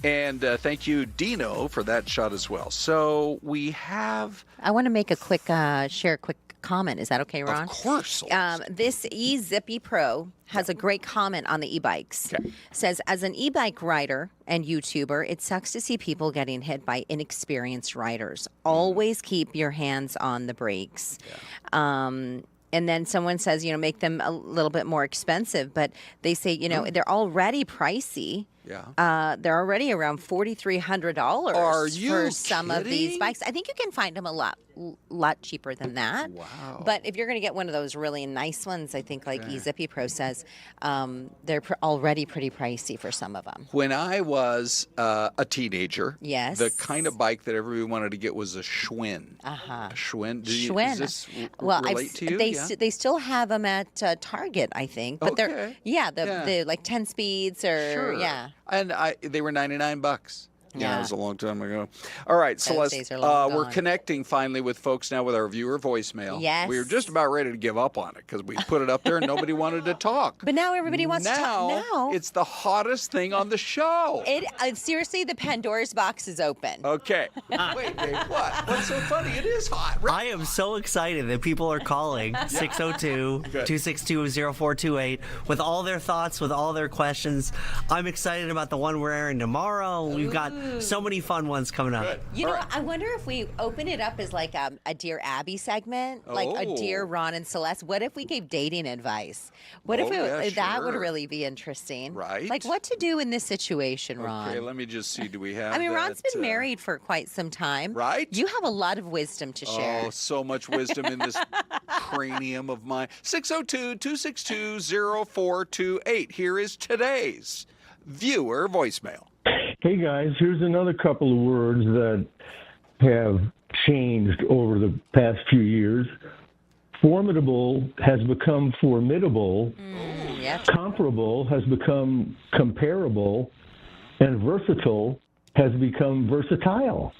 And thank you, Dino, for that shot as well. So we have... I want to make a quick, share a quick comment. Is that okay, Ron? Of course. This eZippy Pro has a great comment on the e-bikes. Okay. Says, as an e-bike rider and YouTuber, it sucks to see people getting hit by inexperienced riders. Always keep your hands on the brakes. Yeah. And then someone says, make them a little bit more expensive. But they say, they're already pricey. Yeah. They're already around $4,300 Are you for some of these kidding? bikes. I think you can find them a lot cheaper than that. Wow. But if you're going to get one of those really nice ones, I think like eZippy Pro says, they're already pretty pricey for some of them. When I was a teenager, Yes. the kind of bike that everyone wanted to get was a Schwinn. Uh-huh. A Schwinn. Schwinn. Does this Well, relate to you? they still have them at Target, I think. But they're Okay. the like 10 speeds or Sure. And they were $99. Yeah, it was a long time ago. All right, Those Celeste, days are long we're gone. connecting finally with folks now with our viewer voicemail. Yes. We were just about ready to give up on it because we put it up there and nobody wanted to talk. But now everybody wants to talk. Now it's the hottest thing on the show. Seriously, the Pandora's box is open. Okay. Wait, Dave, what? What's so funny? It is hot. Right? I am so excited that people are calling 602-262-0428 with all their thoughts, with all their questions. I'm excited about the one we're airing tomorrow. We've got so many fun ones coming up. Good. You know, I wonder if we open it up as like a Dear Abby segment, like a Dear Ron and Celeste. What if we gave dating advice? What if that would sure. really be interesting? Right. Like what to do in this situation, Ron? Okay, let me just see. Do we have I mean, that, Ron's been married for quite some time. Right? You have a lot of wisdom to share. Oh, so much wisdom in this cranium of mine. 602-262-0428. Here is today's viewer voicemail. Hey guys, here's another couple of words that have changed over the past few years. Formidable has become formidable. Yep. Comparable has become comparable. And versatile has become versatile.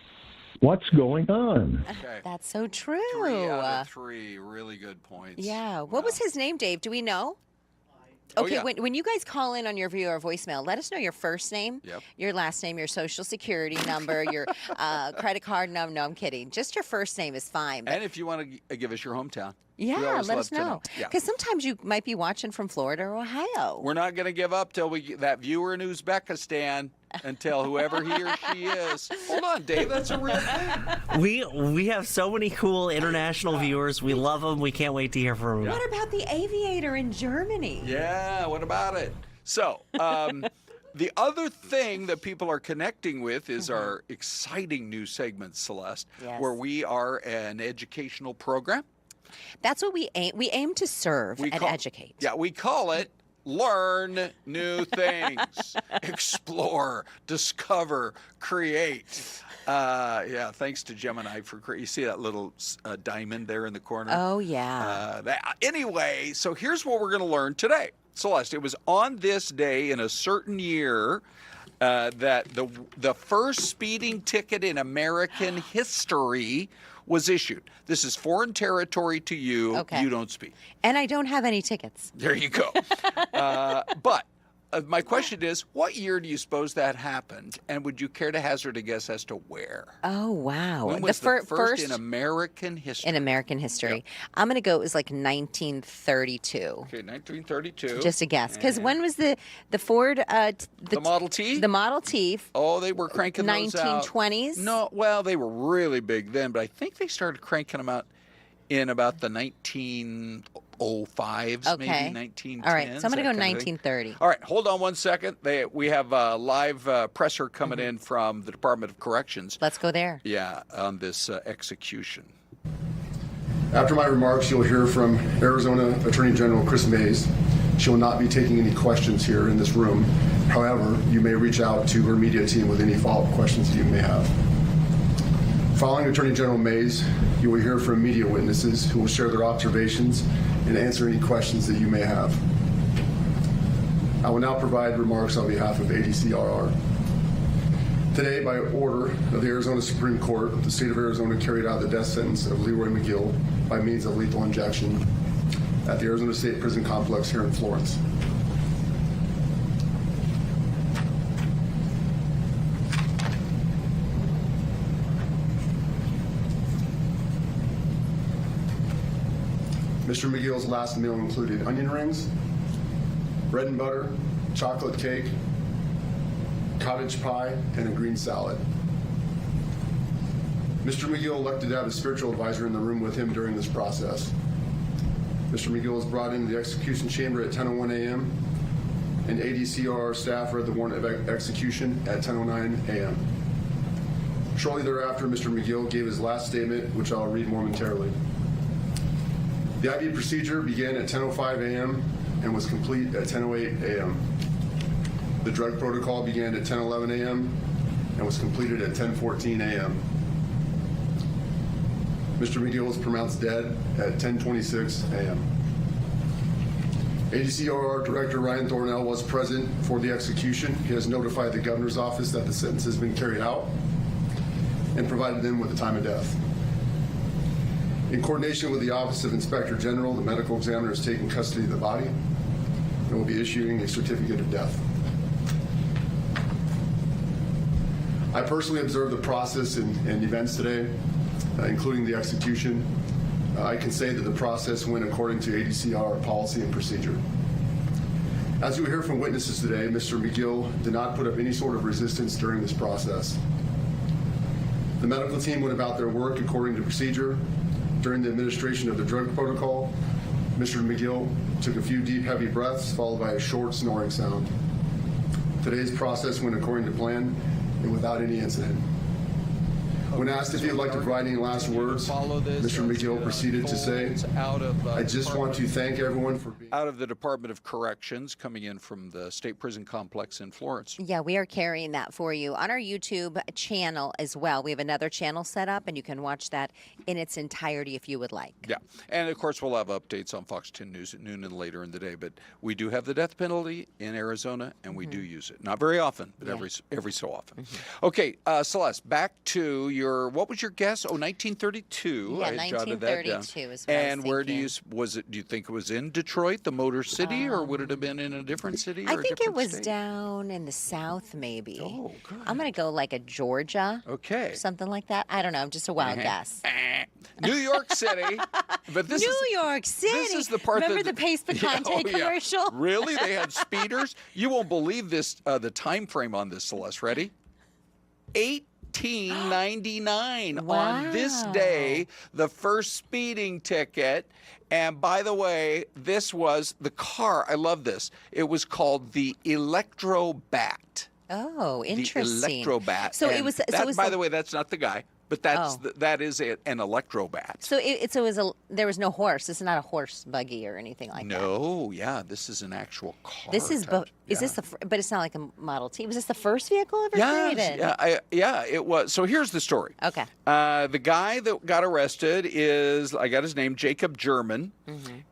What's going on? Okay. That's so true. 3 out of 3. Really good points. Yeah. What was his name, Dave? Do we know? Okay, when you guys call in on your viewer voicemail, let us know your first name, your last name, your social security number, your credit card number. No, I'm kidding. Just your first name is fine. And if you want to give us your hometown. Yeah, let us know. Yeah. Because sometimes you might be watching from Florida or Ohio. We're not going to give up till we get that viewer in Uzbekistan until whoever he or she is. Hold on, Dave. That's a real thing. We have so many cool international viewers. We love them. We can't wait to hear from them. What about the aviator in Germany? Yeah, what about it? So, the other thing that people are connecting with is our exciting new segment, Celeste, where we are an educational program. That's what we aim. We aim to serve and educate. Yeah, we call it Learn New Things, Explore, Discover, Create. Thanks to Gemini for you see that little diamond there in the corner. Oh yeah. Anyway, so here's what we're going to learn today, Celeste. It was on this day in a certain year that the first speeding ticket in American history was issued. This is foreign territory to you. Okay. You don't speed. And I don't have any tickets. There you go. But my question is, what year do you suppose that happened? And would you care to hazard a guess as to where? Oh, wow. When was the first in American history? In American history. Yep. I'm going to go, it was like 1932. Okay, 1932. Just a guess. Because when was the Ford... the Model T? The Model T. Oh, they were cranking those out. 1920s? No, well, they were really big then, but I think they started cranking them out in about the 1905s, maybe 1910s. All right, so I'm going to go 1930. All right, hold on one second. We have a live presser coming in from the Department of Corrections. Let's go there. Yeah, on this execution. After my remarks, you'll hear from Arizona Attorney General Chris Mays. She will not be taking any questions here in this room. However, you may reach out to her media team with any follow-up questions that you may have. Following Attorney General Mays, you will hear from media witnesses who will share their observations and answer any questions that you may have. I will now provide remarks on behalf of ADCRR. Today, by order of the Arizona Supreme Court, the state of Arizona carried out the death sentence of Leroy McGill by means of lethal injection at the Arizona State Prison Complex here in Florence. Mr. McGill's last meal included onion rings, bread and butter, chocolate cake, cottage pie, and a green salad. Mr. McGill elected to have a spiritual advisor in the room with him during this process. Mr. McGill was brought into the execution chamber at 10:01 a.m., and ADCRR staff read the warrant of execution at 10:09 a.m. Shortly thereafter, Mr. McGill gave his last statement, which I'll read momentarily. The IV procedure began at 10:05 a.m. and was complete at 10:08 a.m. The drug protocol began at 10:11 a.m. and was completed at 10:14 a.m. Mr. McGill was pronounced dead at 10:26 a.m. ADCRR Director Ryan Thornell was present for the execution. He has notified the governor's office that the sentence has been carried out and provided them with the time of death. In coordination with the Office of Inspector General, the medical examiner has taken custody of the body and will be issuing a certificate of death. I personally observed the process and events today, including the execution. I can say that the process went according to ADCRR policy and procedure. As you will hear from witnesses today, Mr. McGill did not put up any sort of resistance during this process. The medical team went about their work according to procedure. During the administration of the drug protocol, Mr. McGill took a few deep, heavy breaths, followed by a short snoring sound. Today's process went according to plan and without any incident. When asked if he would like to provide any last words, Mr. McGill proceeded to say, I just want to thank everyone for being out of the Department of Corrections, coming in from the State Prison Complex in Florence. Yeah, we are carrying that for you on our YouTube channel as well. We have another channel set up, and you can watch that in its entirety if you would like. Yeah, and of course we'll have updates on Fox 10 News at noon and later in the day, but we do have the death penalty in Arizona, and we do use it. Not very often, but every so often. Okay, Celeste, back to your, what was your guess? Oh, 1932. Yeah, I jotted that down. 1932 is what I And was where do thinking. you think it was in Detroit, the Motor City, or would it have been in a different city? I or a think it different was state? down in the south, maybe. Oh, good. I'm going to go like a Georgia. Okay. Something like that. I don't know. Just a wild guess. New York City. But this New York City. This is the part Remember that the Pace Picante commercial? Really? They had speeders? You won't believe this. The time frame on this, Celeste. Ready? 1899. Wow. On this day, the first speeding ticket. And by the way, this was the car. I love this. It was called the Electrobat. Oh, interesting. The Electrobat. So And it was. that, So it was by the way, that's not the guy, but that's that is an Electrobat. So it was there was no horse. This is not a horse buggy or anything like that. No, yeah, this is an actual car. This is, type. is this the? But it's not like a Model T. Was this the first vehicle ever created? Yeah, it was. So here's the story. Okay. The guy that got arrested is, I got his name, Jacob German.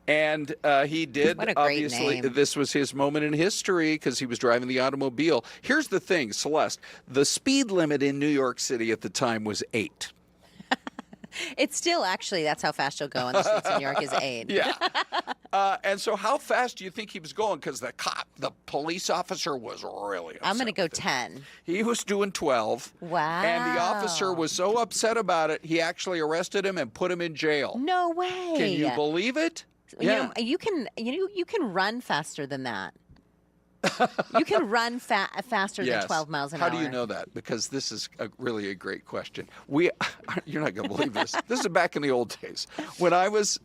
And he did, What a great obviously, name. this was his moment in history because he was driving the automobile. Here's the thing, Celeste. The speed limit in New York City at the time was 8. It's still actually that's how fast you'll go on the streets of New York is 8. Yeah. And so how fast do you think he was going? Because the police officer was really upset. I'm going to go 10. He was doing 12. Wow. And the officer was so upset about it, he actually arrested him and put him in jail. No way. Can you believe it? You know, you can run faster than that. You can run faster than 12 miles an hour. How do you know that? Because this is really a great question. You're not going to believe this. This is back in the old days when I was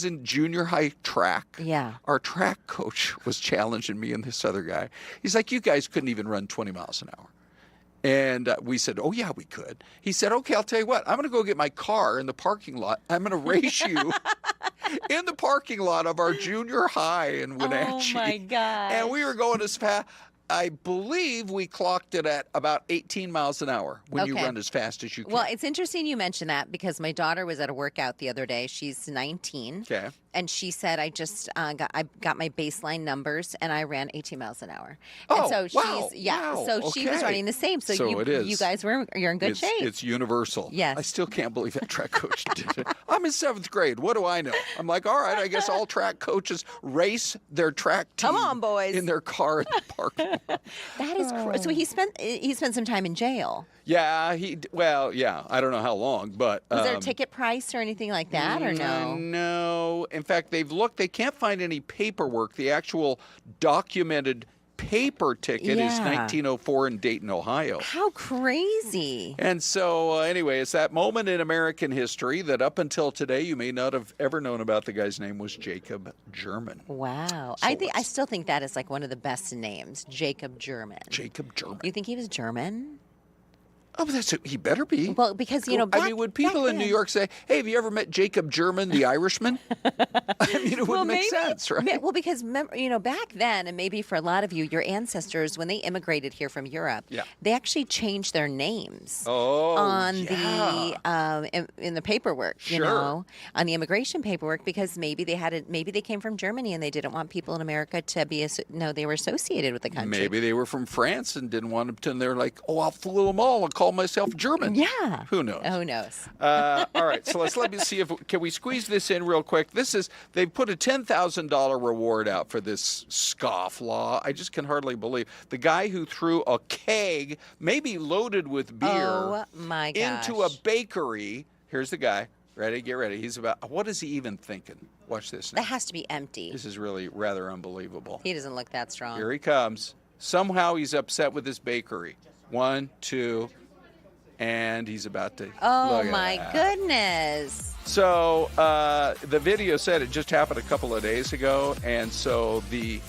in junior high track. Yeah. Our track coach was challenging me and this other guy. He's like, "You guys couldn't even run 20 miles an hour." And we said, "Oh, yeah, we could." He said, "Okay, I'll tell you what. I'm going to go get my car in the parking lot. I'm going to race you in the parking lot of our junior high in Wenatchee." Oh, my God. And we were going as fast. I believe we clocked it at about 18 miles an hour when you Okay. run as fast as you can. Well, it's interesting you mentioned that because my daughter was at a workout the other day. She's 19. Okay. And she said, I just got my baseline numbers and I ran 18 miles an hour. Oh, and so wow, she's, yeah, wow, so she was okay. running the same. So, So it is. you guys you're in good shape. It's universal. Yes. I still can't believe that track coach did it. I'm in 7th grade. What do I know? I'm like, all right, I guess all track coaches race their track team. Come on, boys. In their car in the parking lot. That is so he spent some time in jail. Yeah, I don't know how long, but Was there a ticket price or anything like that, or no? No. In fact, they can't find any paperwork. The actual documented paper ticket is Yeah. 1904 in Dayton, Ohio. How crazy. And so, anyway, it's that moment in American history that up until today you may not have ever known about. The guy's name was Jacob German. Wow. So I still think that is like one of the best names, Jacob German. Jacob German. You think he was German? Oh, he better be. Well, because, would people in New York say, hey, have you ever met Jacob German, the Irishman? I mean, it wouldn't make sense, right? Well, because, back then, and maybe for a lot of you, your ancestors, when they immigrated here from Europe, they actually changed their names on in the paperwork, on the immigration paperwork, because maybe they came from Germany and they didn't want people in America to be, they were associated with the country. Maybe they were from France and didn't want them to, and they're like, I'll fool them all. I'll call myself German. Yeah. Who knows? Who knows? All right, so let me see can we squeeze this in real quick. They've put a $10,000 reward out for this scofflaw. I just can hardly believe the guy who threw a keg, maybe loaded with beer, into a bakery. Here's the guy. Ready? Get ready. What is he even thinking? Watch this now. That has to be empty. This is really rather unbelievable. He doesn't look that strong. Here he comes. Somehow he's upset with this bakery. 1, 2, and he's about to. Oh my goodness. So the video said it just happened a couple of days ago, and so the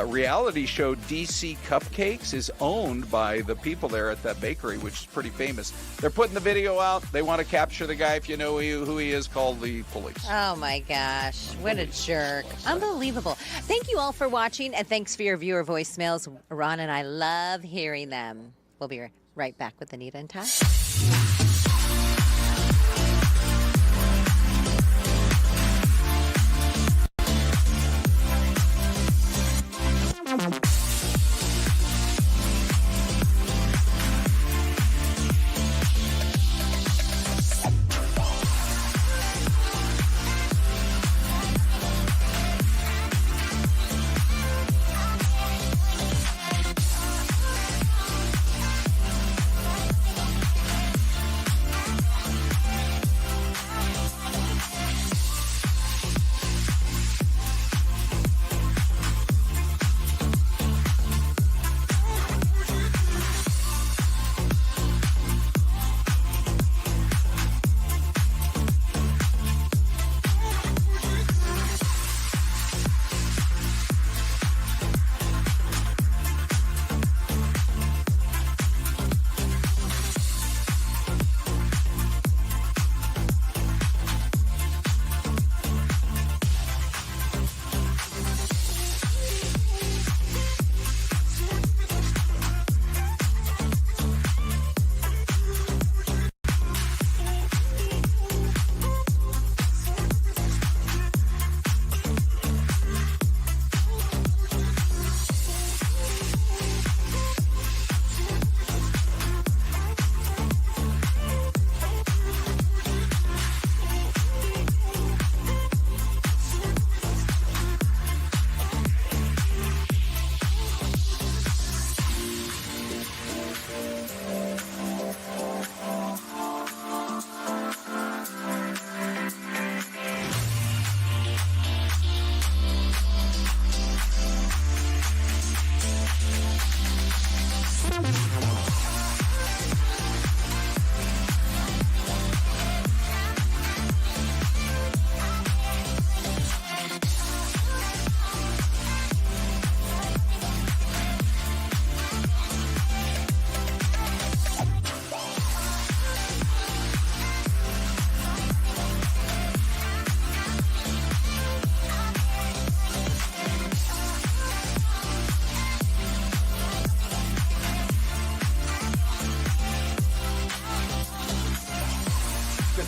reality show DC Cupcakes is owned by the people there at that bakery, which is pretty famous. They're putting the video out. They want to capture the guy. If you know who he is, call the police. Oh my gosh, what a jerk. Unbelievable. Thank you all for watching, and thanks for your viewer voicemails. Ron and I love hearing them. We'll be right back with Anita and Ty.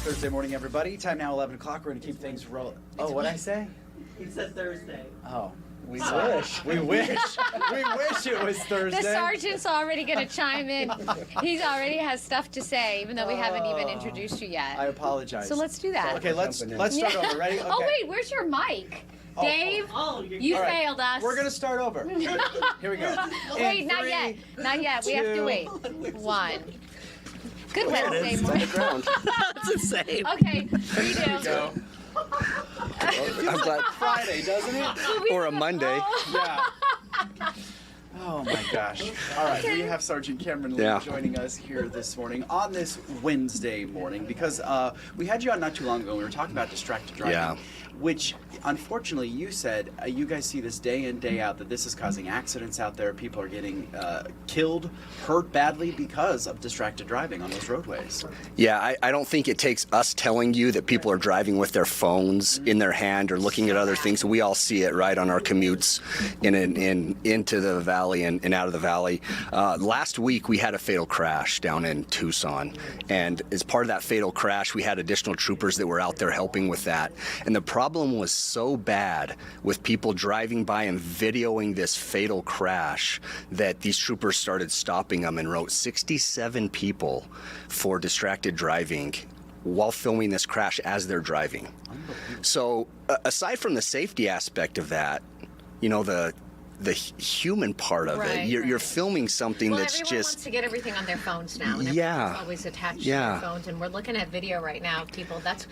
Thursday morning, everybody. Time now, 11 o'clock. We're going to keep things rolling. Oh, what'd I say? He said Thursday. Oh, we wish. We wish. We wish it was Thursday. The sergeant's already going to chime in. He already has stuff to say, even though we haven't even introduced you yet. I apologize. So let's do that. Okay, let's start over. Ready? Okay. Oh, wait, where's your mic? Dave, you All right. failed us. We're going to start over. Here we go. Wait, not yet. Not yet. We have to wait. 1. Good Wednesday morning. That's insane. Okay, 3, 2. I'm glad. Friday, doesn't it? Or a Monday. Yeah. Oh my gosh. All right, we have Sergeant Kameron Lee joining us here this morning on this Wednesday morning because we had you on not too long ago. We were talking about distracted driving, which unfortunately you said you guys see this day in, day out that this is causing accidents out there. People are getting killed, hurt badly because of distracted driving on those roadways. Yeah, I don't think it takes us telling you that people are driving with their phones in their hand or looking at other things. We all see it right on our commutes into the valley and out of the valley. Last week we had a fatal crash down in Tucson, and as part of that fatal crash we had additional troopers that were out there helping with that. And the problem was so bad with people driving by and videoing this fatal crash that these troopers started stopping them and wrote 67 people for distracted driving while filming this crash as they're driving. So aside from the safety aspect of that, you know, the human part of it, you're filming something that's everyone just wants to get everything on their phones now, and everyone's always attached to their phones, and we're looking at video right now, people. That's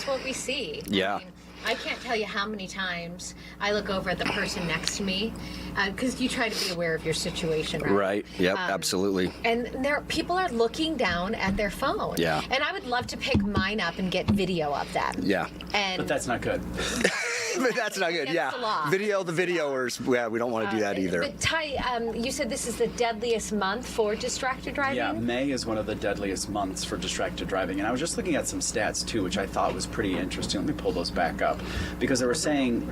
what we see. Yeah. I can't tell you how many times I look over at the person next to me, because you try to be aware of your situation, right? Right. Yep. Absolutely. And people are looking down at their phone. Yeah. And I would love to pick mine up and get video of them. Yeah. But that's not good. But that's not good. Yeah. The videoers. Yeah, we don't want to do that either. But Ty, you said this is the deadliest month for distracted driving? Yeah, May is one of the deadliest months for distracted driving. And I was just looking at some stats, too, which I thought was pretty interesting. Let me pull those back up. Because they were saying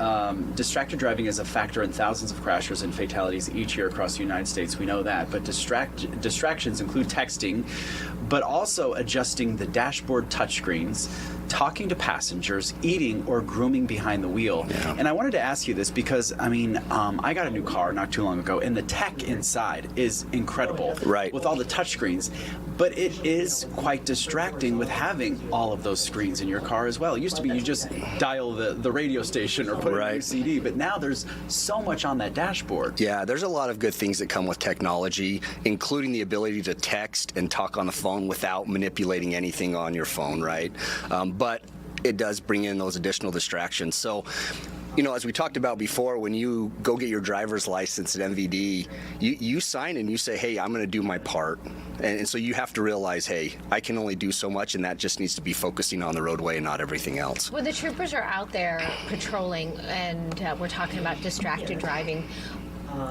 distracted driving is a factor in thousands of crashes and fatalities each year across the United States. We know that. But distractions include texting, but also adjusting the dashboard touchscreens, talking to passengers, eating, or grooming behind the wheel. Yeah. And I wanted to ask you this because, I mean, I got a new car not too long ago, and the tech inside is incredible. Right. With all the touchscreens. But it is quite distracting with having all of those screens in your car as well. It used to be you just dial the radio station or put in your CD, but now there's so much on that dashboard. Yeah, there's a lot of good things that come with technology, including the ability to text and talk on the phone without manipulating anything on your phone, right? But it does bring in those additional distractions. So, you know, as we talked about before, when you go get your driver's license at MVD, you sign and you say, hey, I'm going to do my part. And so you have to realize, hey, I can only do so much, and that just needs to be focusing on the roadway and not everything else. When the troopers are out there patrolling and we're talking about distracted driving,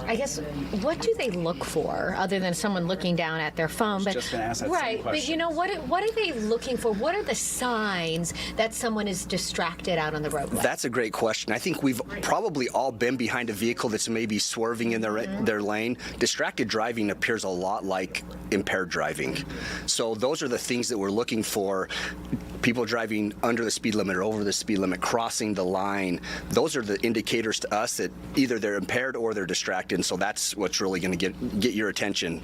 I guess, what do they look for other than someone looking down at their phone? I was just going to ask that same question. But you know, what are they looking for? What are the signs that someone is distracted out on the roadway? That's a great question. I think we've probably all been behind a vehicle that's maybe swerving in their lane. Distracted driving appears a lot like impaired driving. So those are the things that we're looking for. People driving under the speed limit or over the speed limit, crossing the line. Those are the indicators to us that either they're impaired or they're distracted. And so that's what's really going to get your attention,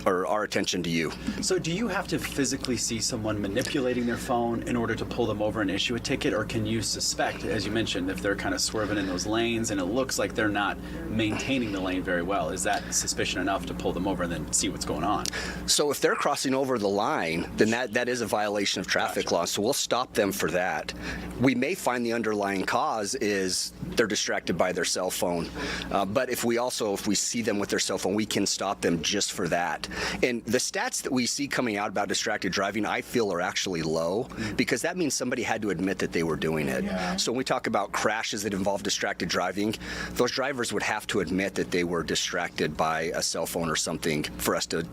or our attention to you. So do you have to physically see someone manipulating their phone in order to pull them over and issue a ticket, or can you suspect, as you mentioned, if they're kind of swerving in those lanes and it looks like they're not maintaining the lane very well, is that suspicion enough to pull them over and then see what's going on? So if they're crossing over the line, then that is a violation of traffic law. So we'll stop them for that. We may find the underlying cause is they're distracted by their cell phone. But if we see them with their cell phone, we can stop them just for that. And the stats that we see coming out about distracted driving, I feel are actually low, because that means somebody had to admit that they were doing it. Yeah. So when we talk about crashes that involve distracted driving, those drivers would have to admit that they were distracted by a cell phone or something for us to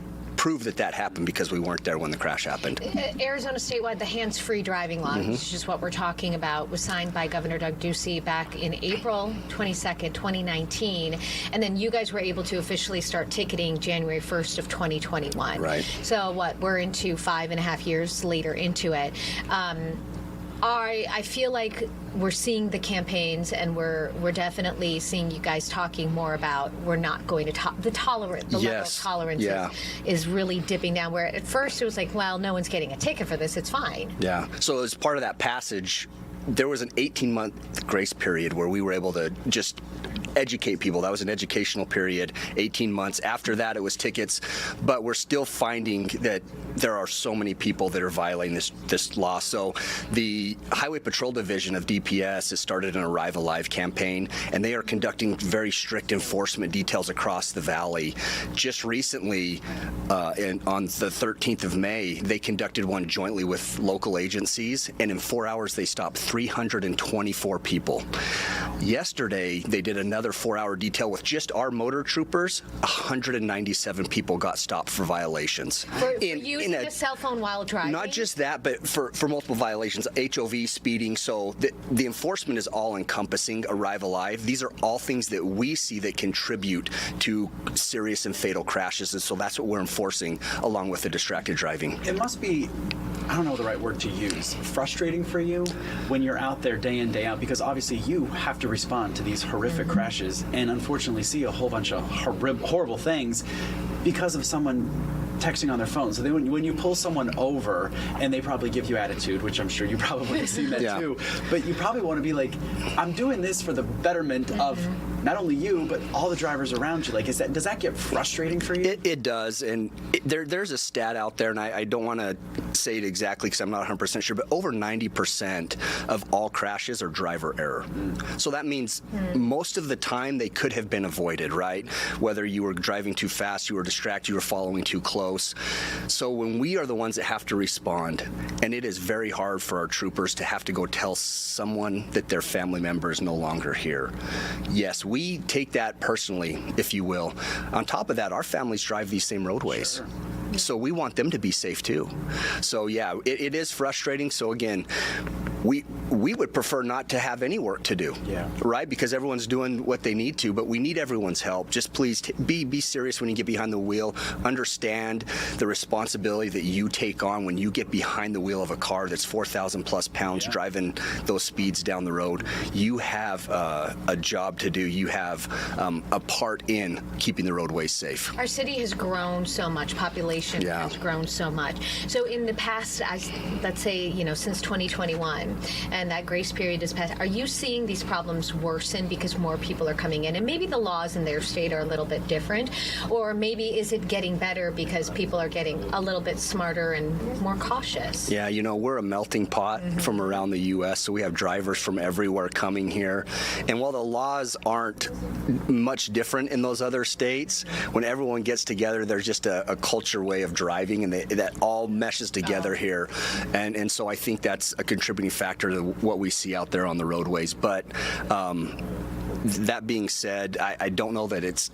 prove that happened because we weren't there when the crash happened. Arizona statewide, the hands-free driving law, which is just what we're talking about, was signed by Governor Doug Ducey back in April 22nd, 2019, and then you guys were able to officially start ticketing January 1st of 2021. Right. So we're into 5.5 years later into it. I feel like we're seeing the campaigns, and we're definitely seeing you guys talking more about we're not going to the level of tolerance is really dipping down. Where at first it was like, well, no one's getting a ticket for this, it's fine. Yeah. So as part of that passage, there was an 18-month grace period where we were able to just educate people. That was an educational period. 18 months after that, it was tickets. But we're still finding that there are so many people that are violating this law. So the Highway Patrol Division of DPS has started an Arrive Alive campaign, and they are conducting very strict enforcement details across the valley. Just recently, on the 13th of May, they conducted one jointly with local agencies, and in 4 hours they stopped 324 people. Yesterday, they did another 4-hour detail with just our motor troopers. 197 people got stopped for violations. For using a cell phone while driving? Not just that, but for multiple violations, HOV, speeding. So the enforcement is all encompassing. Arrive Alive. These are all things that we see that contribute to serious and fatal crashes, and so that's what we're enforcing along with the distracted driving. It must be, I don't know the right word to use, frustrating for you when you're out there day in, day out, because obviously you have to respond to these horrific crashes and unfortunately see a whole bunch of horrible things because of someone texting on their phone. So when you pull someone over and they probably give you attitude, which I'm sure you probably have seen that too, but you probably want to be like, I'm doing this for the betterment of not only you, but all the drivers around you. Like, does that get frustrating for you? It does, and there's a stat out there, and I don't want to say it exactly because I'm not 100% sure, but over 90% of all crashes are driver error. So that means most of the time they could have been avoided, right? Whether you were driving too fast, you were distracted, you were following too close. So when we are the ones that have to respond, and it is very hard for our troopers to have to go tell someone that their family member is no longer here. Yes, we take that personally, if you will. On top of that, our families drive these same roadways. Sure. So we want them to be safe too. So yeah, it is frustrating. So again, we would prefer not to have any work to do, right? Because everyone's doing what they need to, but we need everyone's help. Just please be serious when you get behind the wheel. Understand the responsibility that you take on when you get behind the wheel of a car that's 4,000 plus pounds driving those speeds down the road. You have a job to do. You have a part in keeping the roadways safe. Our city has grown so much. Population has grown so much. So in the past, let's say, since 2021, and that grace period is passed, are you seeing these problems worsen because more people are coming in? And maybe the laws in their state are a little bit different, or maybe is it getting better because people are getting a little bit smarter and more cautious? Yeah, we're a melting pot from around the U.S., so we have drivers from everywhere coming here. And while the laws aren't much different in those other states, when everyone gets together, there's just a culture way of driving, and that all meshes together here. And so I think that's a contributing factor to what we see out there on the roadways. But that being said, I don't know that it's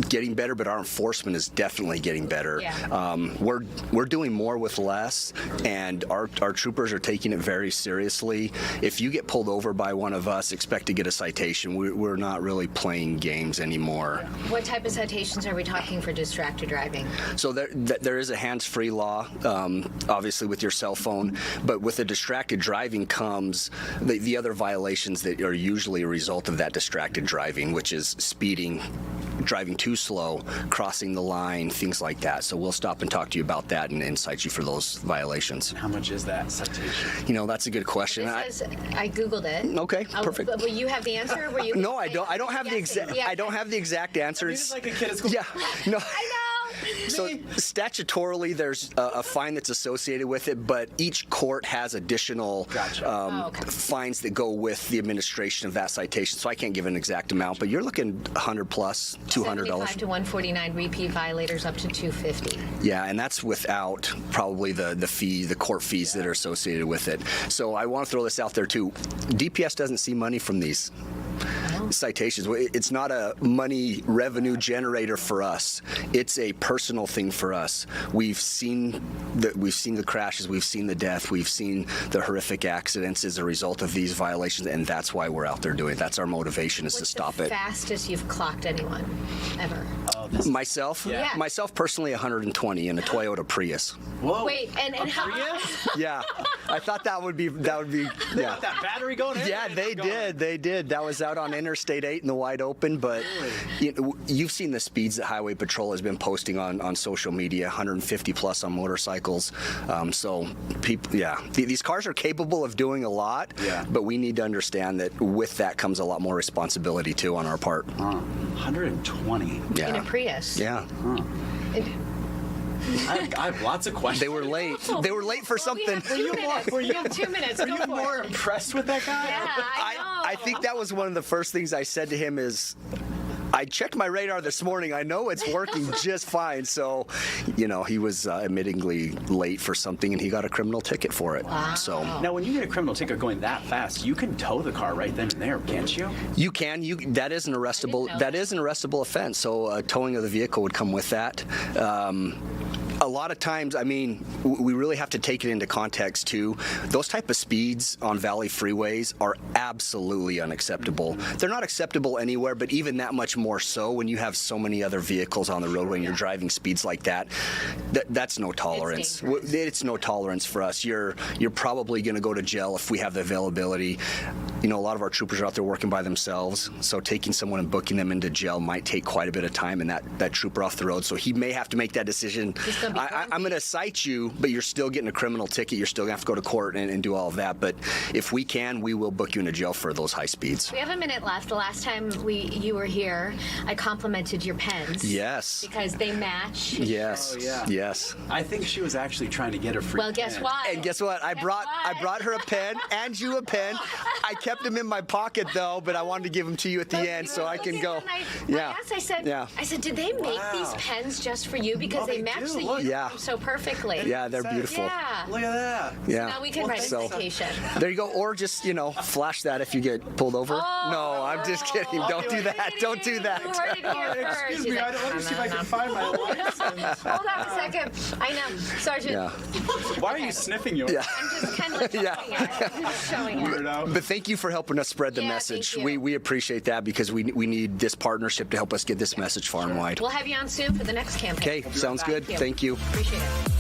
getting better, but our enforcement is definitely getting better. We're doing more with less, and our troopers are taking it very seriously. If you get pulled over by one of us, expect to get a citation. We're not really playing games anymore. What type of citations are we talking for distracted driving? So there is a hands-free law, obviously with your cell phone, but with the distracted driving comes the other violations that are usually a result of that distracted driving, which is speeding, driving too slow, crossing the line, things like that. So we'll stop and talk to you about that and cite you for those violations. How much is that citation? That's a good question. I Googled it. Okay, perfect. Will you have the answer? No, I don't. I don't have the exact. I don't have the exact answers. You're just like a kid at school. Yeah. No. I know. So statutorily, there's a fine that's associated with it, but each court has additional fines that go with the administration of that citation. So I can't give an exact amount, but you're looking 100 plus, $200. 75 to 149 repeat violators up to 250. Yeah, and that's without probably the court fees that are associated with it. So I want to throw this out there too. DPS doesn't see money from these. citations. It's not a money revenue generator for us. It's a personal thing for us. We've seen the crashes, we've seen the death, we've seen the horrific accidents as a result of these violations, and that's why we're out there doing it. That's our motivation, is to stop it. Fastest you've clocked anyone ever? Myself? Yeah. Myself personally 120 in a Toyota Prius. Whoa. Wait, and how? Yeah, I thought that would be They yeah. got that battery going. Yeah, they did. That was out on Interstate 8 in the wide open, but you've seen the speeds that Highway Patrol has been posting on social media, 150 plus on motorcycles. So people, these cars are capable of doing a lot, but we need to understand that with that comes a lot more responsibility too on our part. 120. Yeah. In a Prius. Yeah. I have lots of questions. They were late. They were late for something. We have 2 minutes. Were Go you for more it. impressed with that guy? Yeah, I know. I think that was one of the first things I said to him is, I checked my radar this morning. I know it's working just fine. So, he was admittingly late for something, and he got a criminal ticket for it. Wow. So Now, when you get a criminal ticket going that fast, you can tow the car right then and there, can't you? you can. That is an arrestable. That is an arrestable offense. So towing of the vehicle would come with that. A lot of times, we really have to take it into context too. Those type of speeds on valley freeways are absolutely unacceptable. They're not acceptable anywhere, but even that much more so when you have so many other vehicles on the roadway and you're driving speeds like that. That's no tolerance. It's no tolerance for us. You're probably going to go to jail if we have the availability. A lot of our troopers are out there working by themselves, so taking someone and booking them into jail might take quite a bit of time, and that trooper off the road. So he may have to make that decision. I'm going to cite you, but you're still getting a criminal ticket. You're still going to have to go to court and do all of that. But if we can, we will book you into jail for those high speeds. We have a minute left. The last time you were here, I complimented your pens. Yes. Because they match. Yes. Oh, yeah. Yes. I think she was actually trying to get her free Well, guess pen. what? And guess what? I brought her a pen and you a pen. I kept them in my pocket though, but I wanted to give them to you at the end so I can go. I said, did they make these pens just for you? Because they match the uniform so perfectly. Yeah, they're beautiful. Yeah. Look at that. Yeah. Now we can write a citation. There you go. Or just, flash that if you get pulled over. Oh. No, I'm just kidding. Don't do that. Don't do that. You heard it here first. Excuse me, let me see if I can find my license. Hold on a second. I know. Sergeant. Yeah. Why are you sniffing yours? Yeah. I'm just kind of like showing it. But thank you for helping us spread the message. thank you. We appreciate that because we need this partnership to help us get this message far and wide. We'll have you on soon for the next campaign. Okay, sounds good. Thank you. Appreciate it.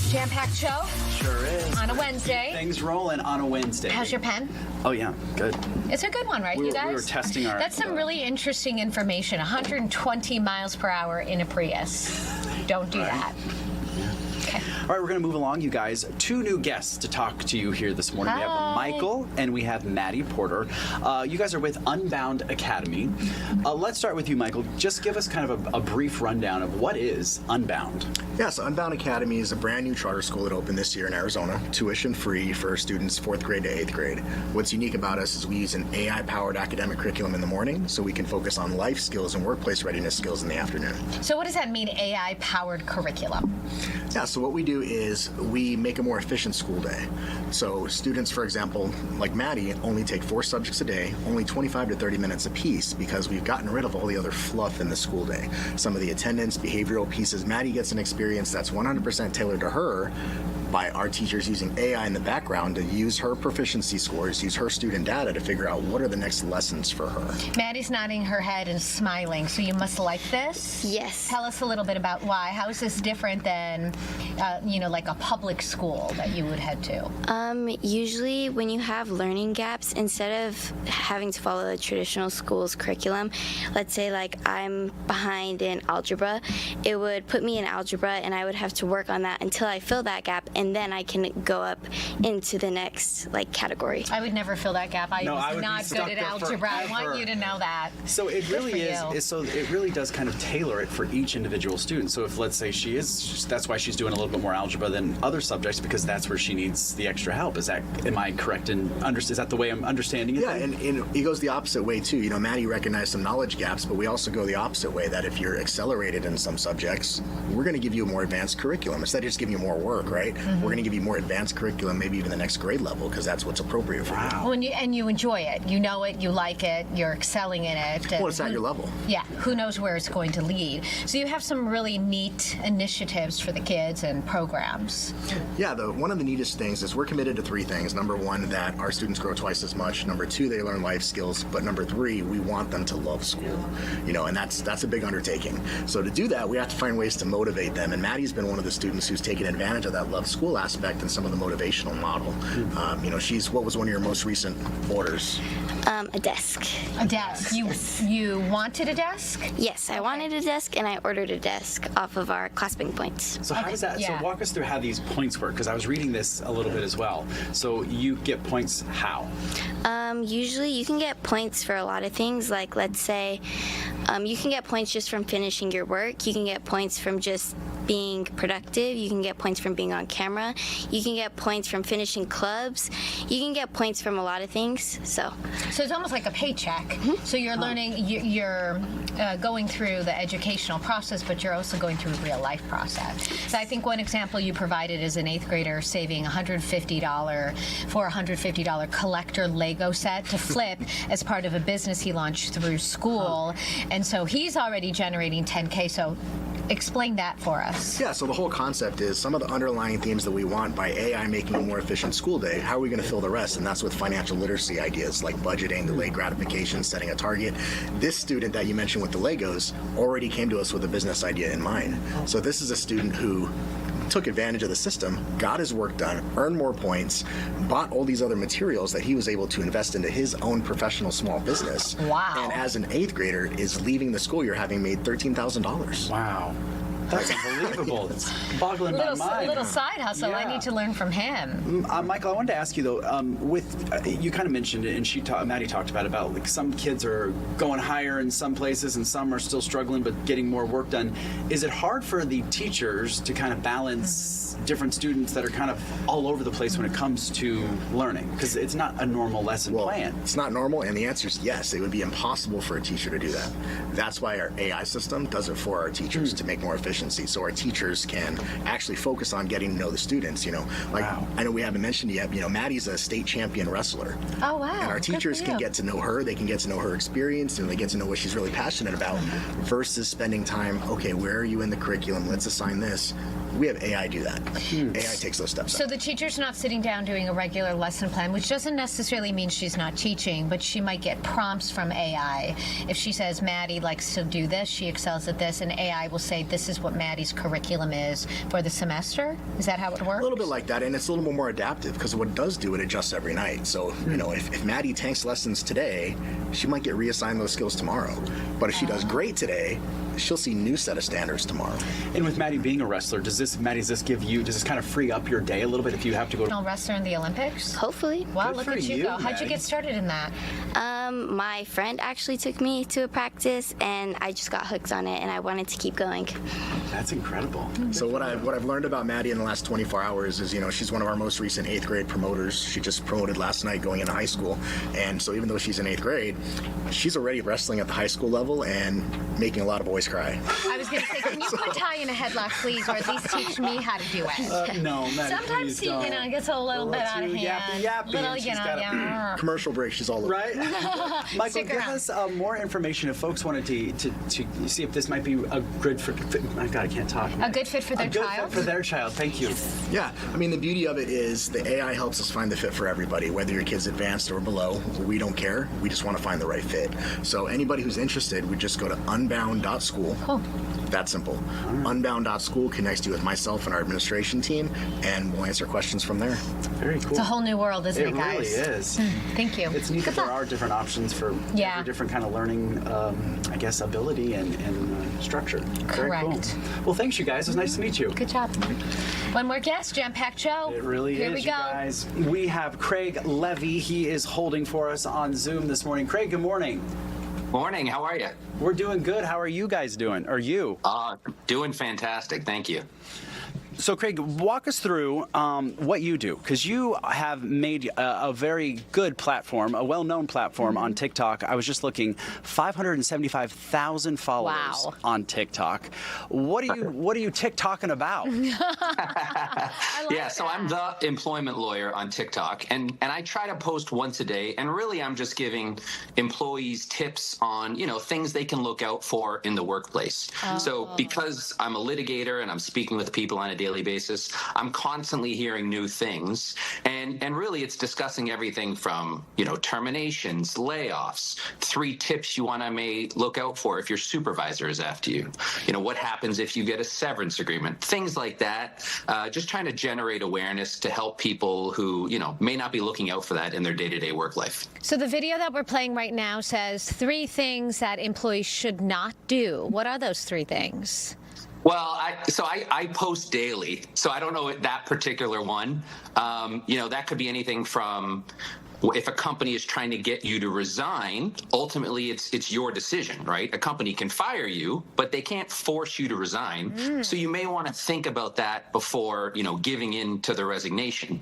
Jam-packed show Sure is. on a Wednesday. Things rolling on a Wednesday. How's your pen? Oh, yeah. Good. It's a good one, right, We you were- guys? we were testing our- That's some really interesting information. 120 miles per hour in a Prius. Don't do that. Okay. All right, we're going to move along, you guys. 2 new guests to talk to you here this morning. We have Hi. Michael and we have Maddie Porter. You guys are with Unbound Academy. Let's start with you, Michael. Just give us kind of a brief rundown of what is Unbound. Yeah, so Unbound Academy is a brand new charter school that opened this year in Arizona, tuition free for students 4th grade to 8th grade. What's unique about us is we use an AI-powered academic curriculum in the morning so we can focus on life skills and workplace readiness skills in the afternoon. So what does that mean, AI-powered curriculum? Yeah, so what we do is we make a more efficient school day. So students, for example, like Maddie, only take 4 subjects a day, only 25 to 30 minutes apiece because we've gotten rid of all the other fluff in the school day. Some of the attendance, behavioral pieces, Maddie gets an experience that's 100% tailored to her by our teachers using AI in the background to use her proficiency scores, use her student data to figure out what are the next lessons for her. Maddie's nodding her head and smiling, so you must like this? Yes. Tell us a little bit about why. How is this different than, like a public school that you would head to? Usually when you have learning gaps, instead of having to follow the traditional school's curriculum, let's say like I'm behind in algebra, it would put me in algebra and I would have to work on that until I fill that gap, and then I can go up into the next category. I would never fill that gap. I No, was I would be not stuck good at there algebra. I want forever. you to know that. So it Good really for you. so it really does kind of tailor it for each individual student. So if, let's say, that's why she's doing a little bit more algebra than other subjects, because that's where she needs the extra help. Am I correct in is that the way I'm understanding it? Yeah, and it goes the opposite way too. Maddie recognized some knowledge gaps, but we also go the opposite way, that if you're accelerated in some subjects, we're going to give you a more advanced curriculum. Instead of just giving you more work, right? Mm-hmm. We're going to give you more advanced curriculum, maybe even the next grade level, because that's what's appropriate for you. Well, and you enjoy it. You know it, you like it, you're excelling in it. Well, it's at your level. Yeah, who knows where it's going to lead. So you have some really neat initiatives for the kids and programs. Yeah, one of the neatest things is we're committed to 3 things. Number 1, that our students grow twice as much. Number 2, they learn life skills. But number 3, we want them to love school. And that's a big undertaking. So to do that, we have to find ways to motivate them. And Maddie's been one of the students who's taken advantage of that love school aspect and some of the motivational model. What was one of your most recent orders? A desk. A desk. You wanted a desk? Yes, I wanted a desk, and I ordered a desk off of our classing points. So how does that? Yeah. So walk us through how these points work, because I was reading this a little bit as well. So you get points how? Usually you can get points for a lot of things. Like, let's say you can get points just from finishing your work. You can get points from just being productive. You can get points from being on camera. You can get points from finishing clubs. You can get points from a lot of things. So it's almost like a paycheck. Mm-hmm. So you're learning, you're going through the educational process, but you're also going through a real life process. So I think one example you provided is an 8th grader saving $150 for a $150 collector Lego set to flip as part of a business he launched through school. And so he's already generating $10K. So explain that for us. Yeah, so the whole concept is some of the underlying themes that we want by AI making a more efficient school day. How are we going to fill the rest? And that's with financial literacy ideas like budgeting, delayed gratification, setting a target. This student that you mentioned with the Legos already came to us with a business idea in mind. So this is a student who took advantage of the system, got his work done, earned more points, bought all these other materials that he was able to invest into his own professional small business. Wow. And as an 8th grader is leaving the school year having made $13,000. Wow. That's unbelievable. It's boggling my mind. A little side hustle. Yeah. I need to learn from him. Michael, I wanted to ask you though. You kind of mentioned it, and Maddie talked about like some kids are going higher in some places, and some are still struggling but getting more work done. Is it hard for the teachers to kind of balance different students that are kind of all over the place when it comes to learning? Because it's not a normal lesson plan. It's not normal, and the answer is yes. It would be impossible for a teacher to do that. That's why our AI system does it for our teachers to make more efficient. So our teachers can actually focus on getting to know the students. I know we haven't mentioned yet. Maddie's a state champion wrestler. Oh wow! And our teachers can get to know her. They can get to know her experience, and they get to know what she's really passionate about. Versus spending time. Okay, where are you in the curriculum? Let's assign this. We have AI do that. AI takes those steps. So the teacher's not sitting down doing a regular lesson plan, which doesn't necessarily mean she's not teaching, but she might get prompts from AI. If she says Maddie likes to do this, she excels at this, and AI will say this is what what Maddie's curriculum is for the semester? Is that how it works? A little bit like that, and it's a little bit more adaptive because what it does do, it adjusts every night. So, if Maddie tanks lessons today, she might get reassigned those skills tomorrow. But if she does great today, she'll see new set of standards tomorrow. And with Maddie being a wrestler, does this kind of free up your day a little bit if you have to go to wrestler in the Olympics? Hopefully. Wow, Good look for at you you, go. How'd you Maddie. get started in that? My friend actually took me to a practice, and I just got hooked on it, and I wanted to keep going. That's incredible. So what I've learned about Maddie in the last 24 hours is, she's one of our most recent 8th grade promoters. She just promoted last night going into high school. And so even though she's in 8th grade, she's already wrestling at the high school level and making a lot of boys cry. I was going to say, can you put Ty in a headlock, please, or at least teach me how to do it? No, Maddie, Sometimes please don't. it gets a little bit out of hand. Yappy. Commercial break, she's all over. Right? Michael, Stick give around. us more information if folks wanted to see if this might be a good for. My God, I can't talk. A good fit for their A good child? fit for their child. Thank you. Yeah, the beauty of it is the AI helps us find the fit for everybody, whether your kid's advanced or below. We don't care. We just want to find the right fit. So anybody who's interested would just go to unbound.school. Cool. That simple. Unbound.school connects you with myself and our administration team, and we'll answer questions from there. Very cool. It's a whole new world, isn't it, It guys? really is. Thank you. It's neat that Good there luck. are different options for every different kind of learning, ability and structure. Very Correct. cool. Well, thanks, you guys. It was nice to meet you. Good job. One more guest, jam-packed show. It really Here is, we you go. guys. We have Craig Levy. He is holding for us on Zoom this morning. Craig, good morning. Morning. How are you? We're doing good. How are you guys doing? Or you? Doing fantastic. Thank you. So, Craig, walk us through what you do, because you have made a very good platform, a well-known platform on TikTok. I was just looking, 575,000 followers on TikTok. What are you TikToking about? So I'm the employment lawyer on TikTok, and I try to post once a day, and really I'm just giving employees tips on, things they can look out for in the workplace. So because I'm a litigator and I'm speaking with people on a daily basis, I'm constantly hearing new things, and really it's discussing everything from terminations, layoffs, 3 tips you want to may look out for if your supervisor is after you, what happens if you get a severance agreement, things like that. Just trying to generate awareness to help people who may not be looking out for that in their day-to-day work life. So the video that we're playing right now says 3 things that employees should not do. What are those 3 things? Well, I post daily, so I don't know that particular one. That could be anything from if a company is trying to get you to resign, ultimately it's your decision, right? A company can fire you, but they can't force you to resign. So you may want to think about that before, giving in to the resignation.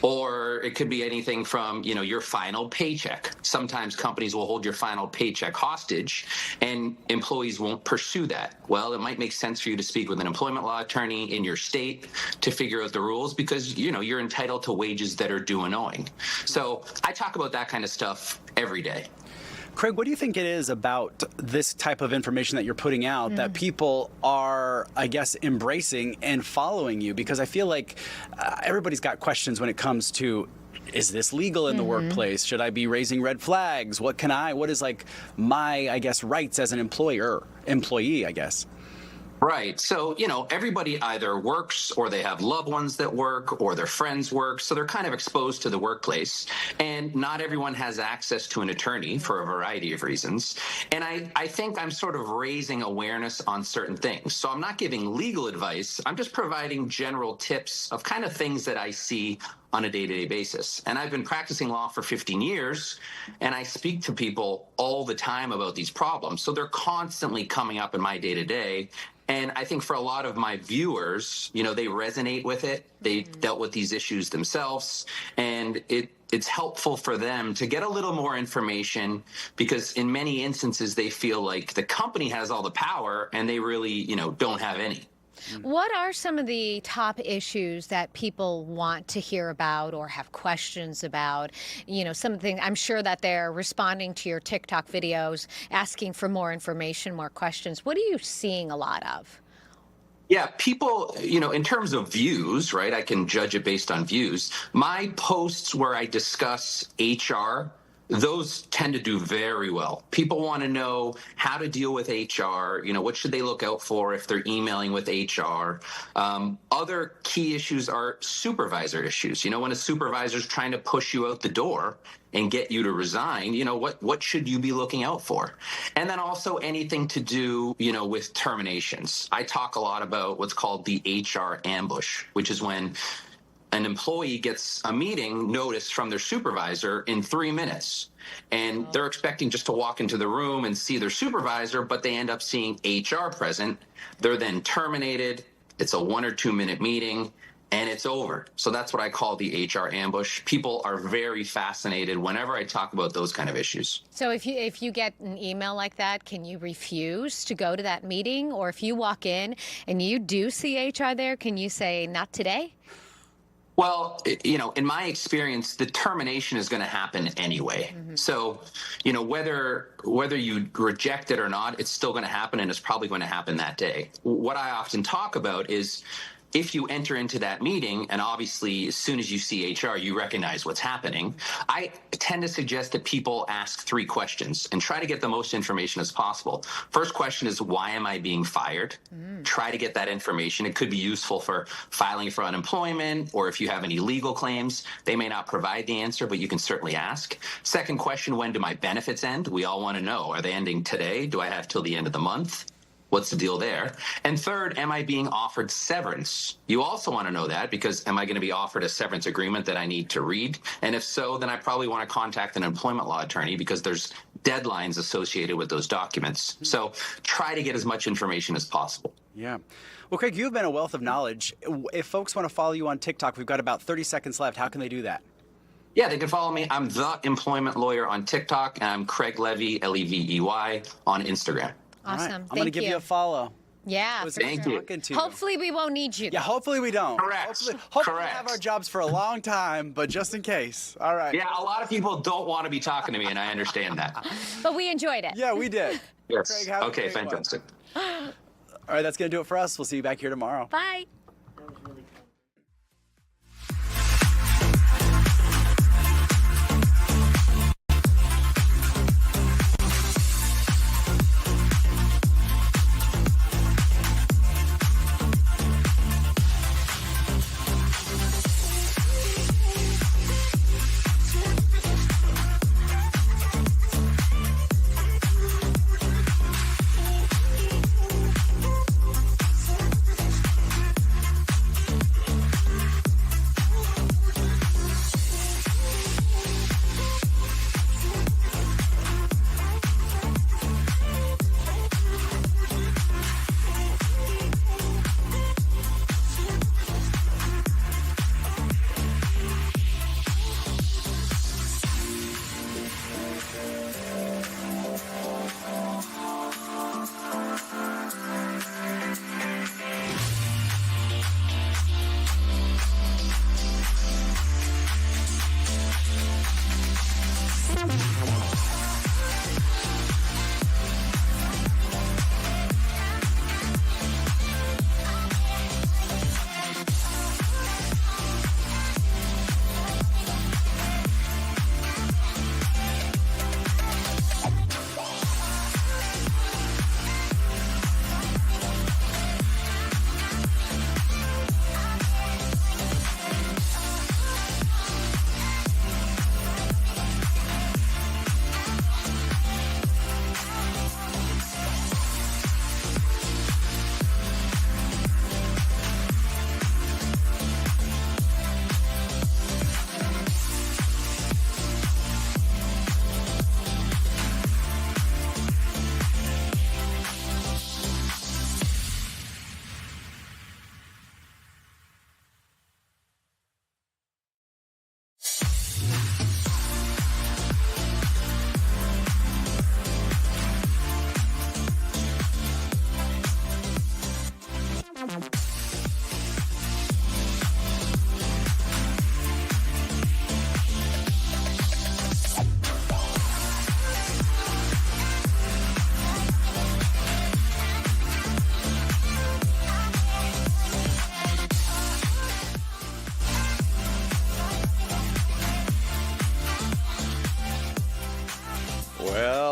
Or it could be anything from, your final paycheck. Sometimes companies will hold your final paycheck hostage and employees won't pursue that. Well, it might make sense for you to speak with an employment law attorney in your state to figure out the rules because, you're entitled to wages that are due and owing. So I talk about that kind of stuff every day. Craig, what do you think it is about this type of information that you're putting out that people are, I guess, embracing and following you? Because I feel like everybody's got questions when it comes to, is this legal in the workplace? Should I be raising red flags? What is my, I guess, rights as an employee, I guess? Right. So, everybody either works or they have loved ones that work or their friends work. So they're kind of exposed to the workplace. And not everyone has access to an attorney for a variety of reasons. And I think I'm sort of raising awareness on certain things. So I'm not giving legal advice. I'm just providing general tips of kind of things that I see on a day-to-day basis. And I've been practicing law for 15 years, and I speak to people all the time about these problems. So they're constantly coming up in my day-to-day. And I think for a lot of my viewers, they resonate with it. They dealt with these issues themselves, and it's helpful for them to get a little more information because in many instances they feel like the company has all the power and they really, don't have any. What are some of the top issues that people want to hear about or have questions about? Something I'm sure that they're responding to your TikTok videos, asking for more information, more questions. What are you seeing a lot of? Yeah, people, in terms of views, right, I can judge it based on views. My posts where I discuss HR those tend to do very well. People want to know how to deal with HR. What should they look out for if they're emailing with HR? Other key issues are supervisor issues. When a supervisor is trying to push you out the door and get you to resign, what should you be looking out for? And then also anything to do, with terminations. I talk a lot about what's called the HR ambush, which is when an employee gets a meeting notice from their supervisor in 3 minutes, and they're expecting just to walk into the room and see their supervisor, but they end up seeing HR present. They're then terminated. It's a 1 or 2 minute meeting, and it's over. So that's what I call the HR ambush. People are very fascinated whenever I talk about those kind of issues. So if you get an email like that, can you refuse to go to that meeting? Or if you walk in and you do see HR there, can you say, not today? Well, in my experience, the termination is going to happen anyway. So, whether you reject it or not, it's still going to happen, and it's probably going to happen that day. What I often talk about is if you enter into that meeting, and obviously as soon as you see HR, you recognize what's happening, I tend to suggest that people ask 3 questions and try to get the most information as possible. First question is, why am I being fired? Try to get that information. It could be useful for filing for unemployment, or if you have any legal claims. They may not provide the answer, but you can certainly ask. Second question, when do my benefits end? We all want to know, are they ending today? Do I have till the end of the month? What's the deal there? And third, am I being offered severance? You also want to know that, because am I going to be offered a severance agreement that I need to read? And if so, then I probably want to contact an employment law attorney, because there's deadlines associated with those documents. So try to get as much information as possible. Yeah. Well, Craig, you've been a wealth of knowledge. If folks want to follow you on TikTok, we've got about 30 seconds left. How can they do that? Yeah, they can follow me. I'm The Employment Lawyer on TikTok, and I'm Craig Levy, Levey, on Instagram. Awesome. Right. I'm going to give you a follow. Yeah. Thank you. Hopefully we won't need you. Yeah, hopefully we don't. Correct. Hopefully we have our jobs for a long time, but just in case. All right. Yeah, a lot of people don't want to be talking to me, and I understand that. But we enjoyed it. Yeah, we did. Yes. Craig, have a Okay, great fantastic. All right, that's going to do it for us. We'll see you back here tomorrow. Bye.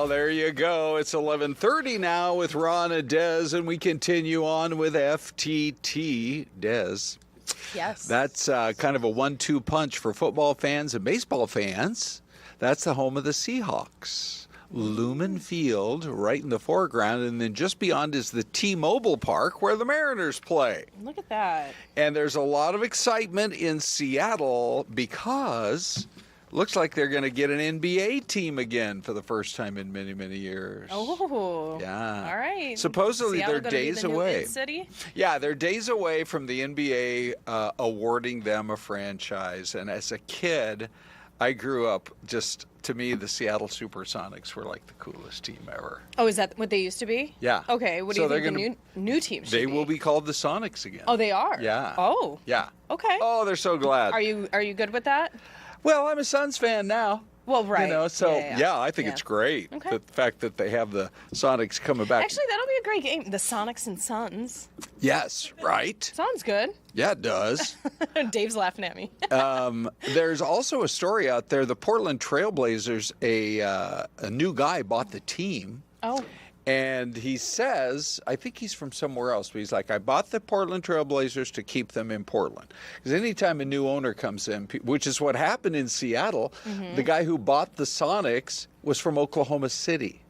Well, there you go. It's 11:30 now with Ron and Des, and we continue on with FTT. Des. Yes. That's kind of a 1-2 punch for football fans and baseball fans. That's the home of the Seahawks. Lumen Field right in the foreground, and then just beyond is the T-Mobile Park where the Mariners play. Look at that. And there's a lot of excitement in Seattle because looks like they're going to get an NBA team again for the first time in many, many years. Oh. Yeah. All right. Supposedly Seattle they're gonna be days the new away. It City? Yeah, they're days away from the NBA awarding them a franchise. And as a kid, I grew up to me, the Seattle Supersonics were like the coolest team ever. Oh, is that what they used to be? Yeah. Okay, what do So you think they're the new team should They be? will be called the Sonics again. Oh, they are? Yeah. Oh. Yeah. Okay. Oh, they're so glad. Are you good with that? Well, I'm a Suns fan now. Well, right. You know, so Yeah. I think Yeah. it's great. Okay. The fact that they have the Sonics coming back. Actually, that'll be a great game. The Sonics and Suns. Yes, right? Sounds good. Yeah, it does. Dave's laughing at me. There's also a story out there. The Portland Trailblazers, a new guy bought the team. Oh. And he says, I think he's from somewhere else, but he's like, I bought the Portland Trailblazers to keep them in Portland. Because anytime a new owner comes in, which is what happened in Seattle, the guy who bought the Sonics was from Oklahoma City.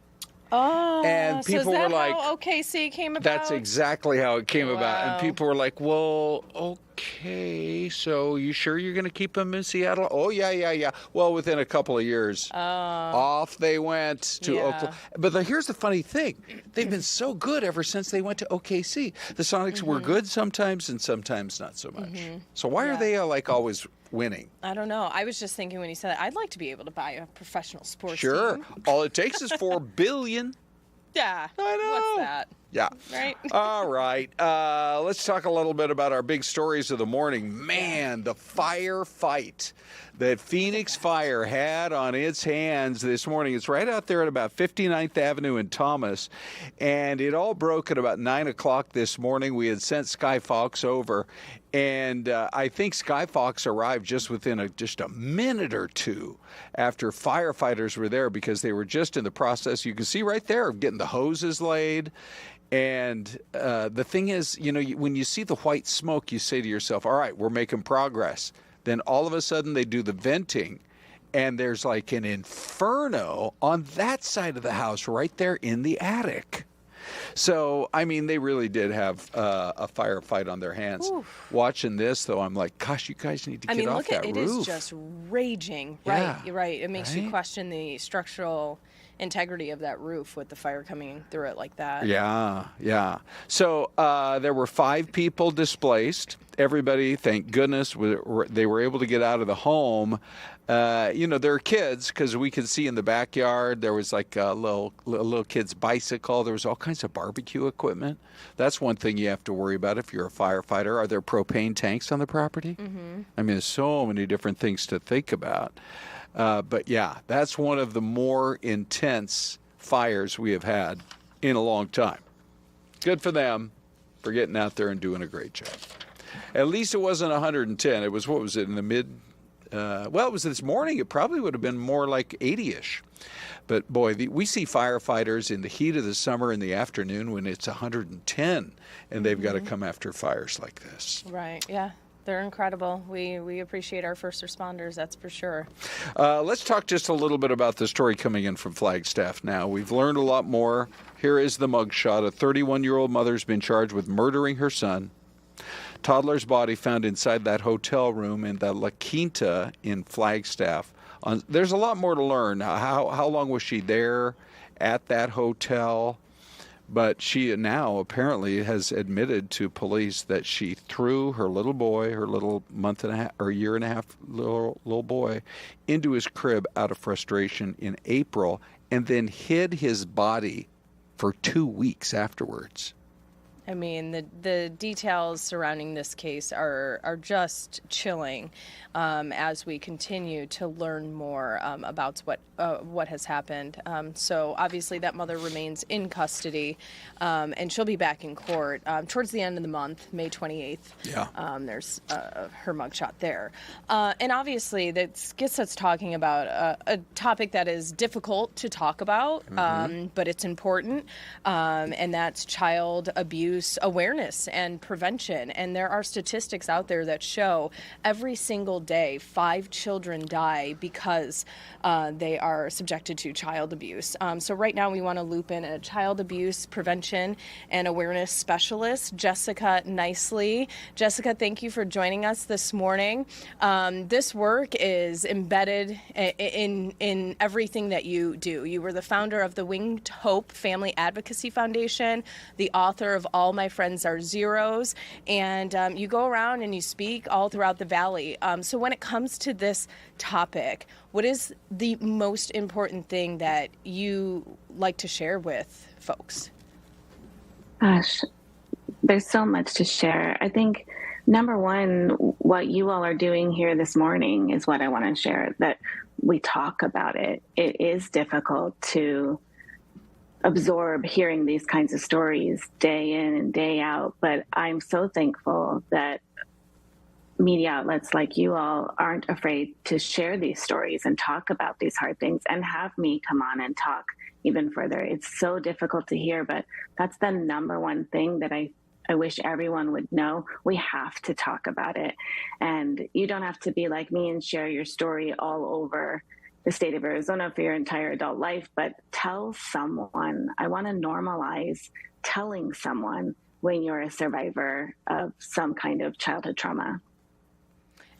Oh, And people so is that were like, how OKC came about? That's exactly how it came about. Wow. And people were like, well, okay, so you sure you're going to keep them in Seattle? Oh, yeah. Well, within a couple of years, off they went to Oklahoma. But here's the funny thing. They've been so good ever since they went to OKC. The Sonics were good sometimes and sometimes not so much. So why are they always winning? I don't know. I was just thinking when you said that, I'd like to be able to buy a professional sports Sure. team. All it takes is $4 billion. Yeah. I know. What's that? Yeah. Right? All right. Let's talk a little bit about our big stories of the morning. Man, the firefight that Phoenix Fire had on its hands this morning. It's right out there at about 59th Avenue in Thomas. And it all broke at about 9 o'clock this morning. We had sent Sky Fox over. And I think Sky Fox arrived just within just a minute or two after firefighters were there because they were just in the process, you can see right there, of getting the hoses laid. And the thing is, when you see the white smoke, you say to yourself, all right, we're making progress. Then all of a sudden they do the venting, and there's like an inferno on that side of the house right there in the attic. So, I mean, they really did have a firefight on their hands. Oof. Watching this, though, I'm like, gosh, you guys need to get off that roof. It is just raging. Yeah. Right. You're right. It makes you Right? question the structural integrity of that roof with the fire coming through it like that. Yeah. So there were 5 people displaced. Everybody, thank goodness, they were able to get out of the home. There are kids because we could see in the backyard there was like a little kid's bicycle. There was all kinds of barbecue equipment. That's one thing you have to worry about if you're a firefighter. Are there propane tanks on the property? Mm-hmm. I mean, there's so many different things to think about. But yeah, that's one of the more intense fires we have had in a long time. Good for them for getting out there and doing a great job. At least it wasn't 110. It was, what was it, in the mid? It was this morning. It probably would have been more like 80-ish. But boy, we see firefighters in the heat of the summer in the afternoon when it's 110, and they've got to come after fires like this. Right. Yeah. They're incredible. We appreciate our first responders, that's for sure. Let's talk just a little bit about the story coming in from Flagstaff now. We've learned a lot more. Here is the mugshot. A 31-year-old mother's been charged with murdering her son. Toddler's body found inside that hotel room in the La Quinta in Flagstaff. There's a lot more to learn. How long was she there at that hotel? But she now apparently has admitted to police that she threw her little boy, her little month and a half or year and a half little boy, into his crib out of frustration in April, and then hid his body for 2 weeks afterwards. I mean, the details surrounding this case are just chilling as we continue to learn more about what has happened. So obviously that mother remains in custody, and she'll be back in court towards the end of the month, May 28th. Yeah. There's her mugshot there. And obviously that gets us talking about a topic that is difficult to talk about, but it's important, and that's child abuse awareness and prevention. And there are statistics out there that show every single day 5 children die because they are subjected to child abuse. So right now we want to loop in a child abuse prevention and awareness specialist, Jessica Nicely. Jessica, thank you for joining us this morning. This work is embedded in everything that you do. You were the founder of the Winged Hope Family Advocacy Foundation, the author of All My Friends Are Zeros, and you go around and you speak all throughout the Valley. So when it comes to this topic, what is the most important thing that you like to share with folks? Gosh, there's so much to share. I think, number one, what you all are doing here this morning is what I want to share, that we talk about it. It is difficult to absorb hearing these kinds of stories day in and day out, but I'm so thankful that media outlets like you all aren't afraid to share these stories and talk about these hard things and have me come on and talk even further. It's so difficult to hear, but that's the number one thing that I wish everyone would know. We have to talk about it. And you don't have to be like me and share your story all over the state of Arizona for your entire adult life, but tell someone. I want to normalize telling someone when you're a survivor of some kind of childhood trauma.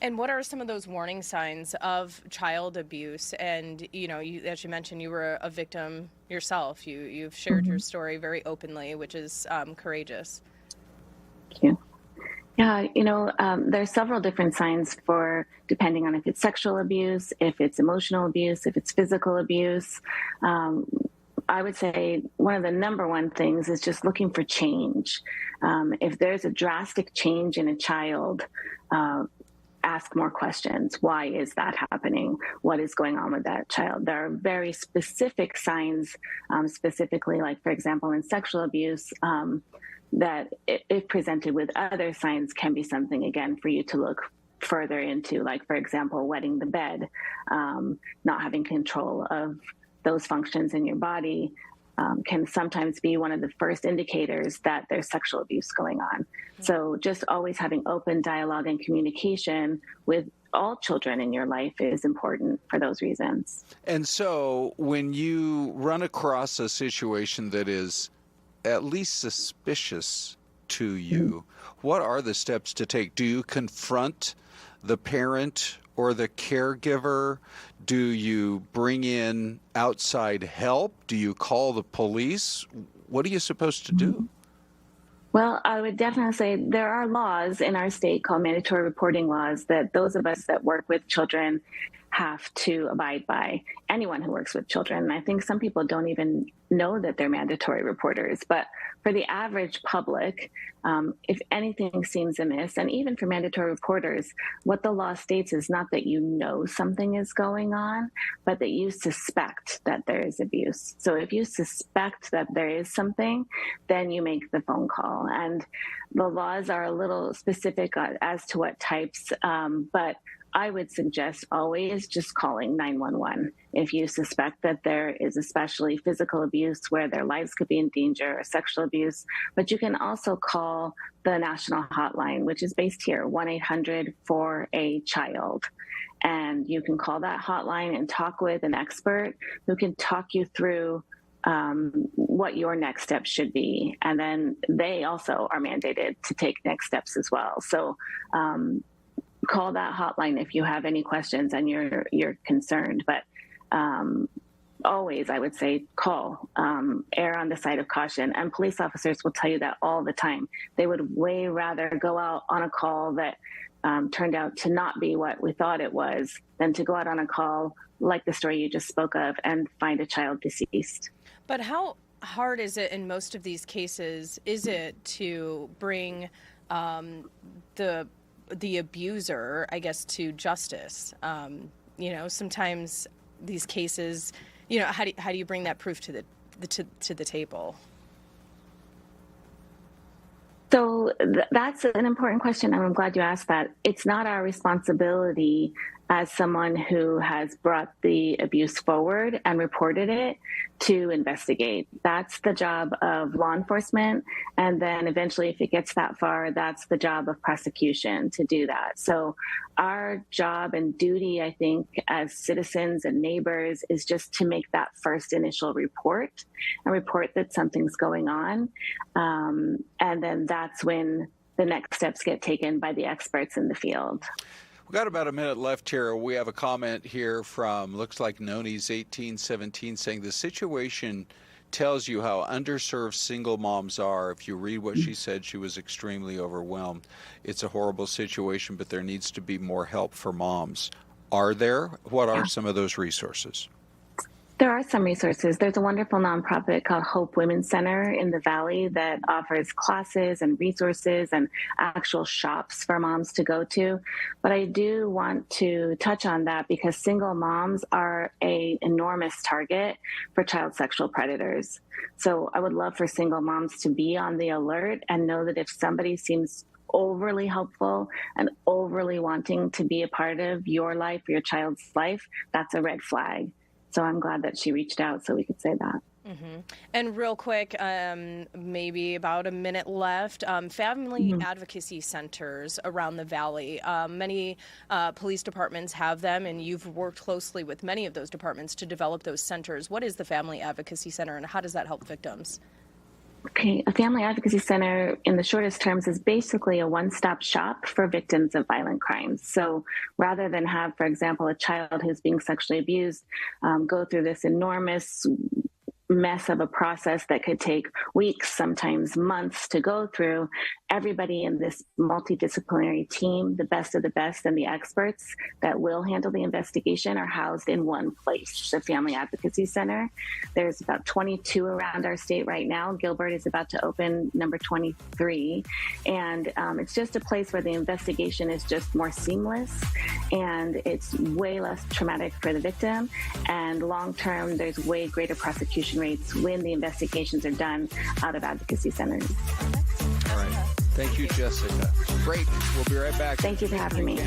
And what are some of those warning signs of child abuse? And, you know, as you mentioned, you were a victim yourself. You've shared your story very openly, which is courageous. Thank you. Yeah, there's several different signs for, depending on if it's sexual abuse, if it's emotional abuse, if it's physical abuse. I would say one of the number one things is just looking for change. If there's a drastic change in a child, ask more questions. Why is that happening? What is going on with that child? There are very specific signs, specifically, like, for example, in sexual abuse, that if presented with other signs can be something, again, for you to look further into, like, for example, wetting the bed, not having control of those functions in your body, can sometimes be one of the first indicators that there's sexual abuse going on. So just always having open dialogue and communication with all children in your life is important for those reasons. And so when you run across a situation that is at least suspicious to you, what are the steps to take? Do you confront the parent or the caregiver? Do you bring in outside help? Do you call the police? What are you supposed to do? Well, I would definitely say there are laws in our state called mandatory reporting laws that those of us that work with children have to abide by. Anyone who works with children. And I think some people don't even know that they're mandatory reporters. But for the average public, if anything seems amiss, and even for mandatory reporters, what the law states is not that you know something is going on, but that you suspect that there is abuse. So if you suspect that there is something, then you make the phone call. And the laws are a little specific as to what types, but I would suggest always just calling 911 if you suspect that there is especially physical abuse where their lives could be in danger, or sexual abuse. But you can also call the national hotline, which is based here, 1-800-4A-CHILD. And you can call that hotline and talk with an expert who can talk you through what your next steps should be. And then they also are mandated to take next steps as well. So call that hotline if you have any questions and you're concerned. But always, I would say, call, err on the side of caution. And police officers will tell you that all the time. They would way rather go out on a call that turned out to not be what we thought it was than to go out on a call like the story you just spoke of and find a child deceased. But how hard is it in most of these cases, is it to bring the abuser, I guess, to justice? Sometimes these cases, how do you bring that proof to the table? So that's an important question, and I'm glad you asked that. It's not our responsibility as someone who has brought the abuse forward and reported it to investigate. That's the job of law enforcement. And then eventually, if it gets that far, that's the job of prosecution to do that. So our job and duty, I think, as citizens and neighbors is just to make that first initial report and report that something's going on. And then that's when the next steps get taken by the experts in the field. We've got about a minute left here. We have a comment here from, looks like Noni's 1817, saying the situation tells you how underserved single moms are. If you read what she said, she was extremely overwhelmed. It's a horrible situation, but there needs to be more help for moms. Are there? What are some of those resources? There are some resources. There's a wonderful nonprofit called Hope Women's Center in the Valley that offers classes and resources and actual shops for moms to go to. But I do want to touch on that because single moms are an enormous target for child sexual predators. So I would love for single moms to be on the alert and know that if somebody seems overly helpful and overly wanting to be a part of your life or your child's life, that's a red flag. So I'm glad that she reached out so we could say that. Mm-hmm. And real quick, maybe about a minute left, family advocacy centers around the Valley. Many police departments have them, and you've worked closely with many of those departments to develop those centers. What is the Family Advocacy Center, and how does that help victims? Okay, a family advocacy center in the shortest terms is basically a one-stop shop for victims of violent crimes. So rather than have, for example, a child who's being sexually abused go through this enormous mess of a process that could take weeks, sometimes months to go through, everybody in this multidisciplinary team, the best of the best and the experts that will handle the investigation, are housed in one place, the Family Advocacy Center. There's about 22 around our state right now. Gilbert is about to open number 23. And it's just a place where the investigation is just more seamless and it's way less traumatic for the victim. And long-term, there's way greater prosecution rates when the investigations are done out of advocacy centers. All right. Thank you, Jessica. Great. We'll be right back. Thank you for having me.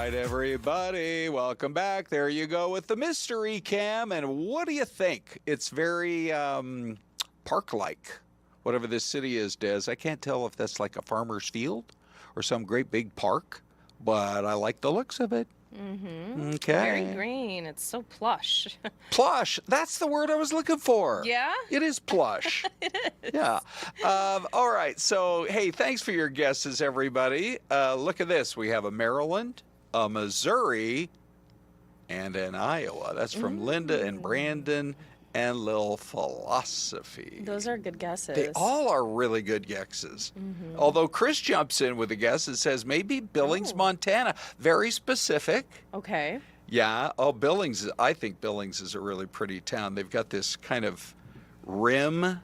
right, everybody, welcome back. There you go with the mystery cam. And what do you think? It's very park-like, whatever this city is, Des. I can't tell if that's like a farmer's field or some great big park, but I like the looks of it. Mm-hmm. Okay. Very green. It's so plush. Plush. That's the word I was looking for. Yeah? It is plush. It is. Yeah. All right. So, hey, thanks for your guesses, everybody. Look at this. We have a Maryland, a Missouri, and an Iowa. That's from Linda and Brandon and Lil Philosophy. Those are good guesses. They all are really good guesses. Although Chris jumps in with a guess and says maybe Billings, Montana. Very specific. Okay. Yeah. Oh, Billings. I think Billings is a really pretty town. They've got this kind of rim.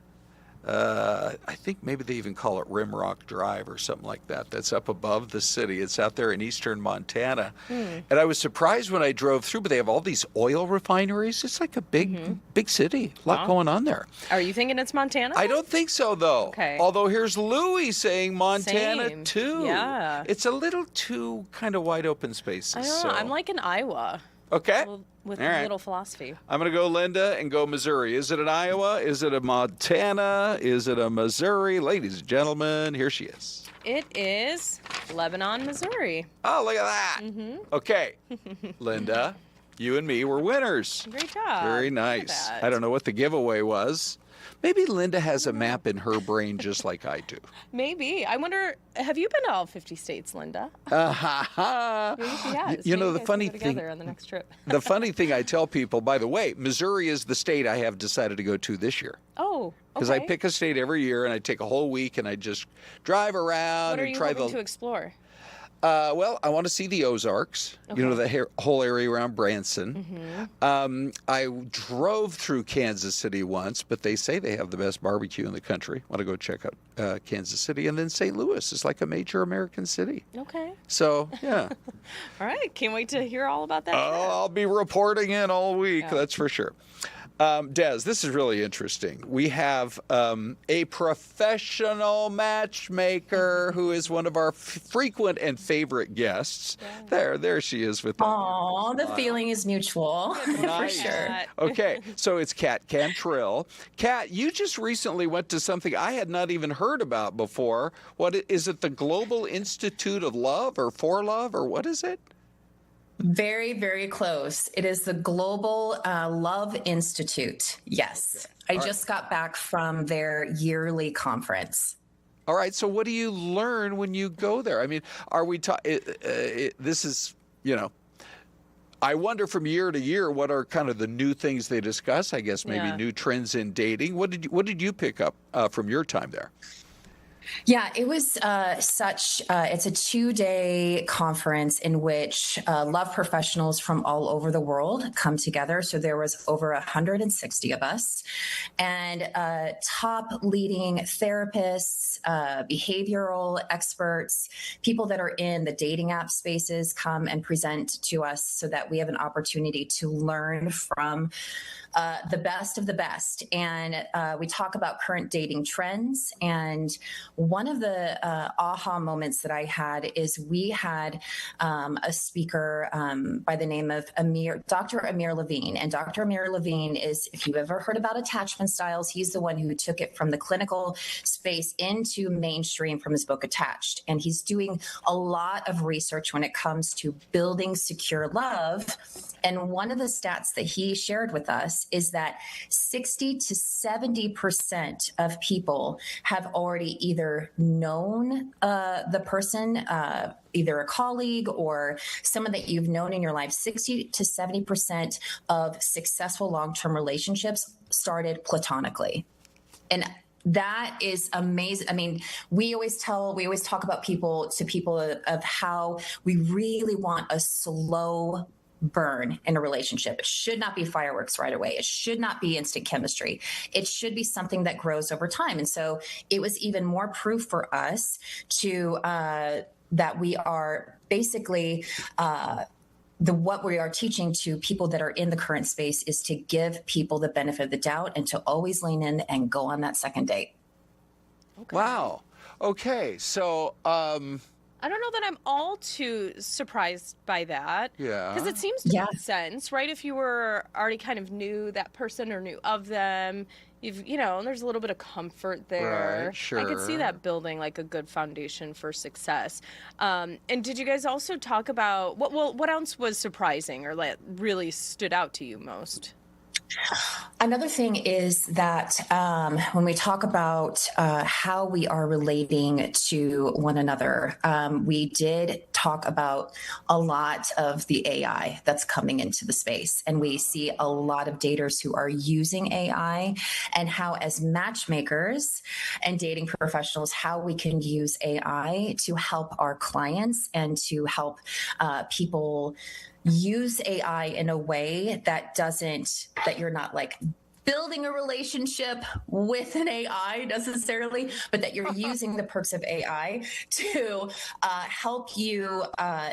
I think maybe they even call it Rimrock Drive or something like that. That's up above the city. It's out there in eastern Montana. And I was surprised when I drove through, but they have all these oil refineries. It's like a big city. A lot going on there. Are you thinking it's Montana? I don't think so, though. Okay. Although here's Louie saying Montana, Same. too. Yeah. It's a little too kind of wide open spaces. I don't know. So. I'm like in Iowa. Okay. With All right. little philosophy. I'm going to go Linda and go Missouri. Is it an Iowa? Is it a Montana? Is it a Missouri? Ladies and gentlemen, here she is. It is Lebanon, Missouri. Oh, look at that. Okay. Linda, you and me were winners. Great job. Very Look at nice. that. I don't know what the giveaway was. Maybe Linda has a map in her brain just like I do. Maybe. I wonder, have you been to all 50 states, Linda? Maybe she has. You know, Maybe the guys funny can go thing. together on the next trip. The funny thing I tell people, by the way, Missouri is the state I have decided to go to this year. Oh, Because I pick a state every year and I take a whole week and I just drive around What are and you try hoping the. to explore? Well, I want to see the Ozarks, you know, the whole area around Branson. I drove through Kansas City once, but they say they have the best barbecue in the country. Want to go check out Kansas City. And then St. Louis is like a major American city. Okay. So, yeah. All right. Can't wait to hear all about that. Oh, I'll be reporting in all week, that's for sure. Des, this is really interesting. We have a professional matchmaker who is one of our frequent and favorite guests. There she is with that. Oh, the feeling is mutual, for sure. Okay, so it's Cat Cantrill. Cat, you just recently went to something I had not even heard about before. What is it? The Global Institute of Love or For Love or what is it? Very, very close. It is the Global Love Institute. Yes. I just got back from their yearly conference. All right. So what do you learn when you go there? I mean, are we this is, you know, I wonder from year to year, what are kind of the new things they discuss? I guess maybe new trends in dating. What did you pick up from your time there? Yeah, it was it's a 2-day conference in which love professionals from all over the world come together. So there was over 160 of us and top leading therapists, behavioral experts, people that are in the dating app spaces come and present to us so that we have an opportunity to learn from the best of the best. And we talk about current dating trends. And one of the aha moments that I had is we had a speaker by the name of Dr. Amir Levine. And Dr. Amir Levine is, if you've ever heard about attachment styles, he's the one who took it from the clinical space into mainstream from his book Attached. And he's doing a lot of research when it comes to building secure love. And one of the stats that he shared with us is that 60 to 70% of people have already either known the person, either a colleague or someone that you've known in your life. 60 to 70% of successful long-term relationships started platonically. And that is amazing. I mean, we always talk about people of how we really want a slow burn in a relationship. It should not be fireworks right away. It should not be instant chemistry. It should be something that grows over time. And so it was even more proof for us to that we are basically what we are teaching to people that are in the current space is to give people the benefit of the doubt and to always lean in and go on that second date. Okay. Wow. Okay. So I don't know that I'm all too surprised by that. Yeah. Because it seems to make sense, right? If you were already kind of knew that person or knew of them, there's a little bit of comfort there. Right, sure. I could see that building like a good foundation for success. And did you guys also talk about, what else was surprising or like really stood out to you most? Another thing is that when we talk about how we are relating to one another, we did talk about a lot of the AI that's coming into the space. And we see a lot of daters who are using AI, and how as matchmakers and dating professionals, how we can use AI to help our clients and to help people use AI in a way that you're not like building a relationship with an AI necessarily, but that you're using the perks of AI to help you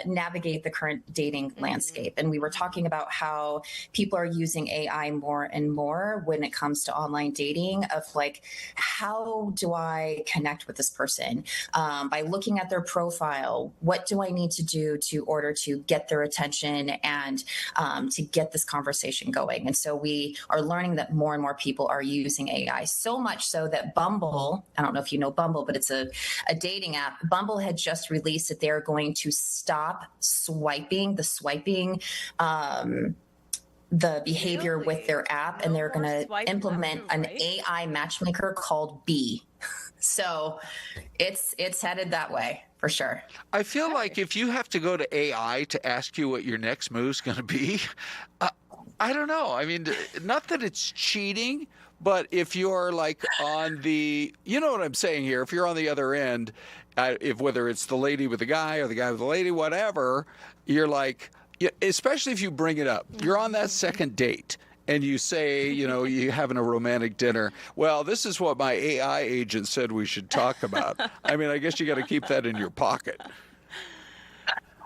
navigate the current dating landscape. And we were talking about how people are using AI more and more when it comes to online dating, of like, how do I connect with this person? By looking at their profile, what do I need to do to order to get their attention and to get this conversation going? And so we are learning that more and more people are using AI, so much so that Bumble, I don't know if you know Bumble, but it's a dating app. Bumble had just released that they're going to stop the behavior with their app, and they're going to implement an AI matchmaker called Bee. So it's headed that way for sure. I feel like if you have to go to AI to ask you what your next move's going to be, I don't know. I mean, not that it's cheating, but if you're like on the, you know what I'm saying here, if you're on the other end, whether it's the lady with the guy or the guy with the lady, whatever, you're like, especially if you bring it up, you're on that second date and you say, you're having a romantic dinner. Well, this is what my AI agent said we should talk about. I mean, I guess you got to keep that in your pocket.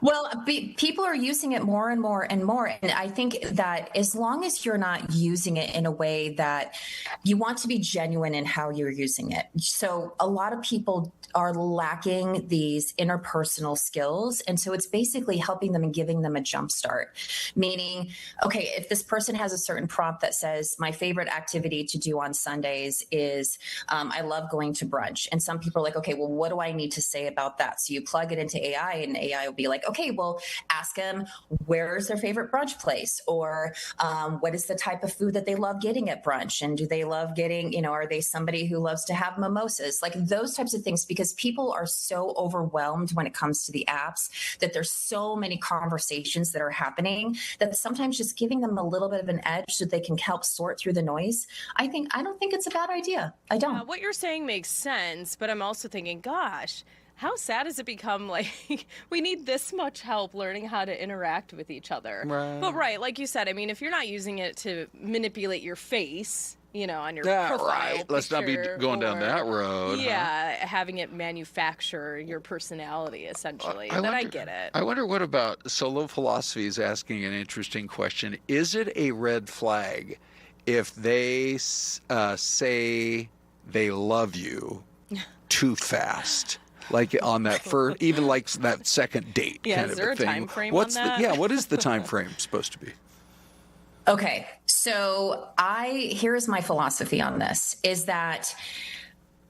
Well, people are using it more and more and more. And I think that as long as you're not using it in a way that you want to be genuine in how you're using it. So a lot of people are lacking these interpersonal skills. And so it's basically helping them and giving them a jump start. Meaning, okay, if this person has a certain prompt that says, my favorite activity to do on Sundays is I love going to brunch. And some people are like, okay, well, what do I need to say about that? So you plug it into AI and AI will be like, okay, well, ask them where's their favorite brunch place, or what is the type of food that they love getting at brunch, and do they love getting, are they somebody who loves to have mimosas, like those types of things, because people are so overwhelmed when it comes to the apps that there's so many conversations that are happening that sometimes just giving them a little bit of an edge so they can help sort through the noise. I don't think it's a bad idea. I don't. What you're saying makes sense, but I'm also thinking, gosh, how sad has it become? Like, we need this much help learning how to interact with each other. Right. But like you said, I mean, if you're not using it to manipulate your face, on your profile right. Let's not be going down that road. Yeah, having it manufacture your personality, essentially. I get it. I wonder what about Solo Philosophy is asking an interesting question. Is it a red flag if they say they love you too fast? Like on that first, even like that second date kind of a thing. Is there a time frame on that? What is the time frame supposed to be? Okay, so here's my philosophy on this, is that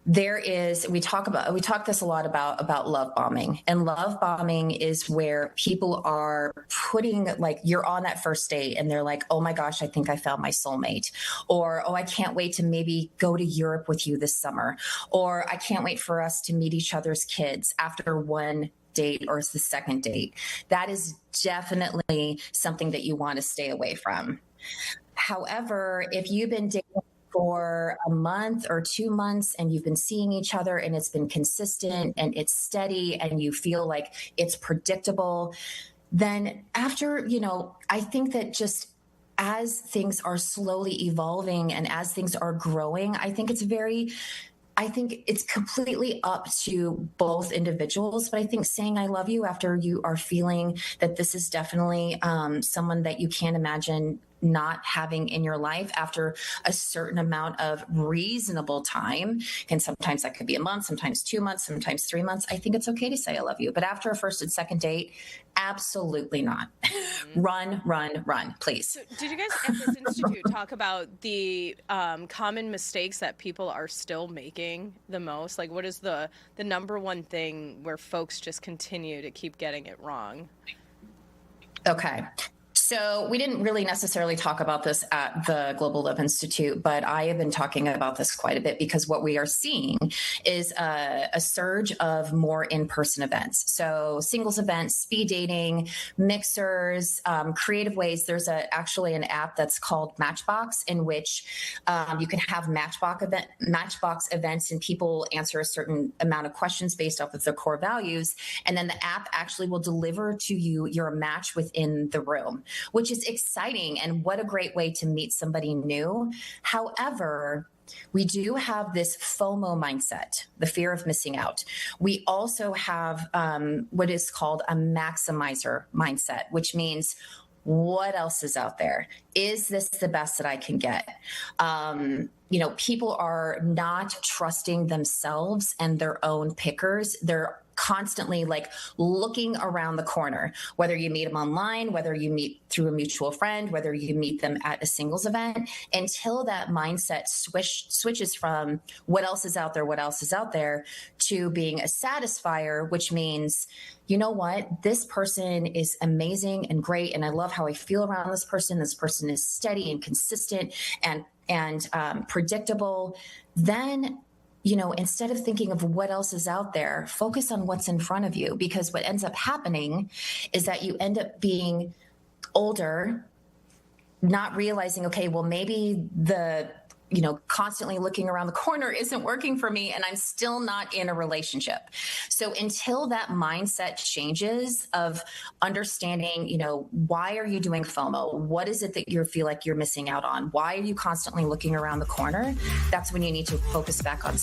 we talk this a lot about love bombing, and love bombing is where people are putting, like, you're on that first date and they're like, oh my gosh, I think I found my soulmate, or, oh, I can't wait to maybe go to Europe with you this summer, or I can't wait for us to meet each other's kids after one date or the second date. That is definitely something that you want to stay away from. However, if you've been dating for a month or 2 months and you've been seeing each other and it's been consistent and it's steady and you feel like it's predictable, then after, I think that just as things are slowly evolving and as things are growing, I think it's completely up to both individuals. But I think saying I love you after you are feeling that this is definitely someone that you can't imagine not having in your life after a certain amount of reasonable time, and sometimes that could be a month, sometimes 2 months, sometimes 3 months, I think it's okay to say I love you. But after a first and second date, absolutely not. Run, please. So did you guys at this institute talk about the common mistakes that people are still making the most? Like, what is the number one thing where folks just continue to keep getting it wrong? Okay. So we didn't really necessarily talk about this at the Global Love Institute, but I have been talking about this quite a bit because what we are seeing is a surge of more in-person events. So singles events, speed dating, mixers, creative ways. There's actually an app that's called Matchbox in which you can have Matchbox events and people answer a certain amount of questions based off of their core values. And then the app actually will deliver to you your match within the room, which is exciting and what a great way to meet somebody new. However, we do have this FOMO mindset, the fear of missing out. We also have what is called a maximizer mindset, which means what else is out there? Is this the best that I can get? People are not trusting themselves and their own pickers. They're constantly like looking around the corner, whether you meet them online, whether you meet through a mutual friend, whether you meet them at a singles event, until that mindset switches from what else is out there to being a satisfier, which means, you know what, this person is amazing and great, and I love how I feel around this person. This person is steady and consistent and predictable. Then instead of thinking of what else is out there, focus on what's in front of you, because what ends up happening is that you end up being older, not realizing, okay, well, maybe the constantly looking around the corner isn't working for me and I'm still not in a relationship. So until that mindset changes of understanding, why are you doing FOMO? What is it that you feel like you're missing out on? Why are you constantly looking around the corner? That's when you need to focus back on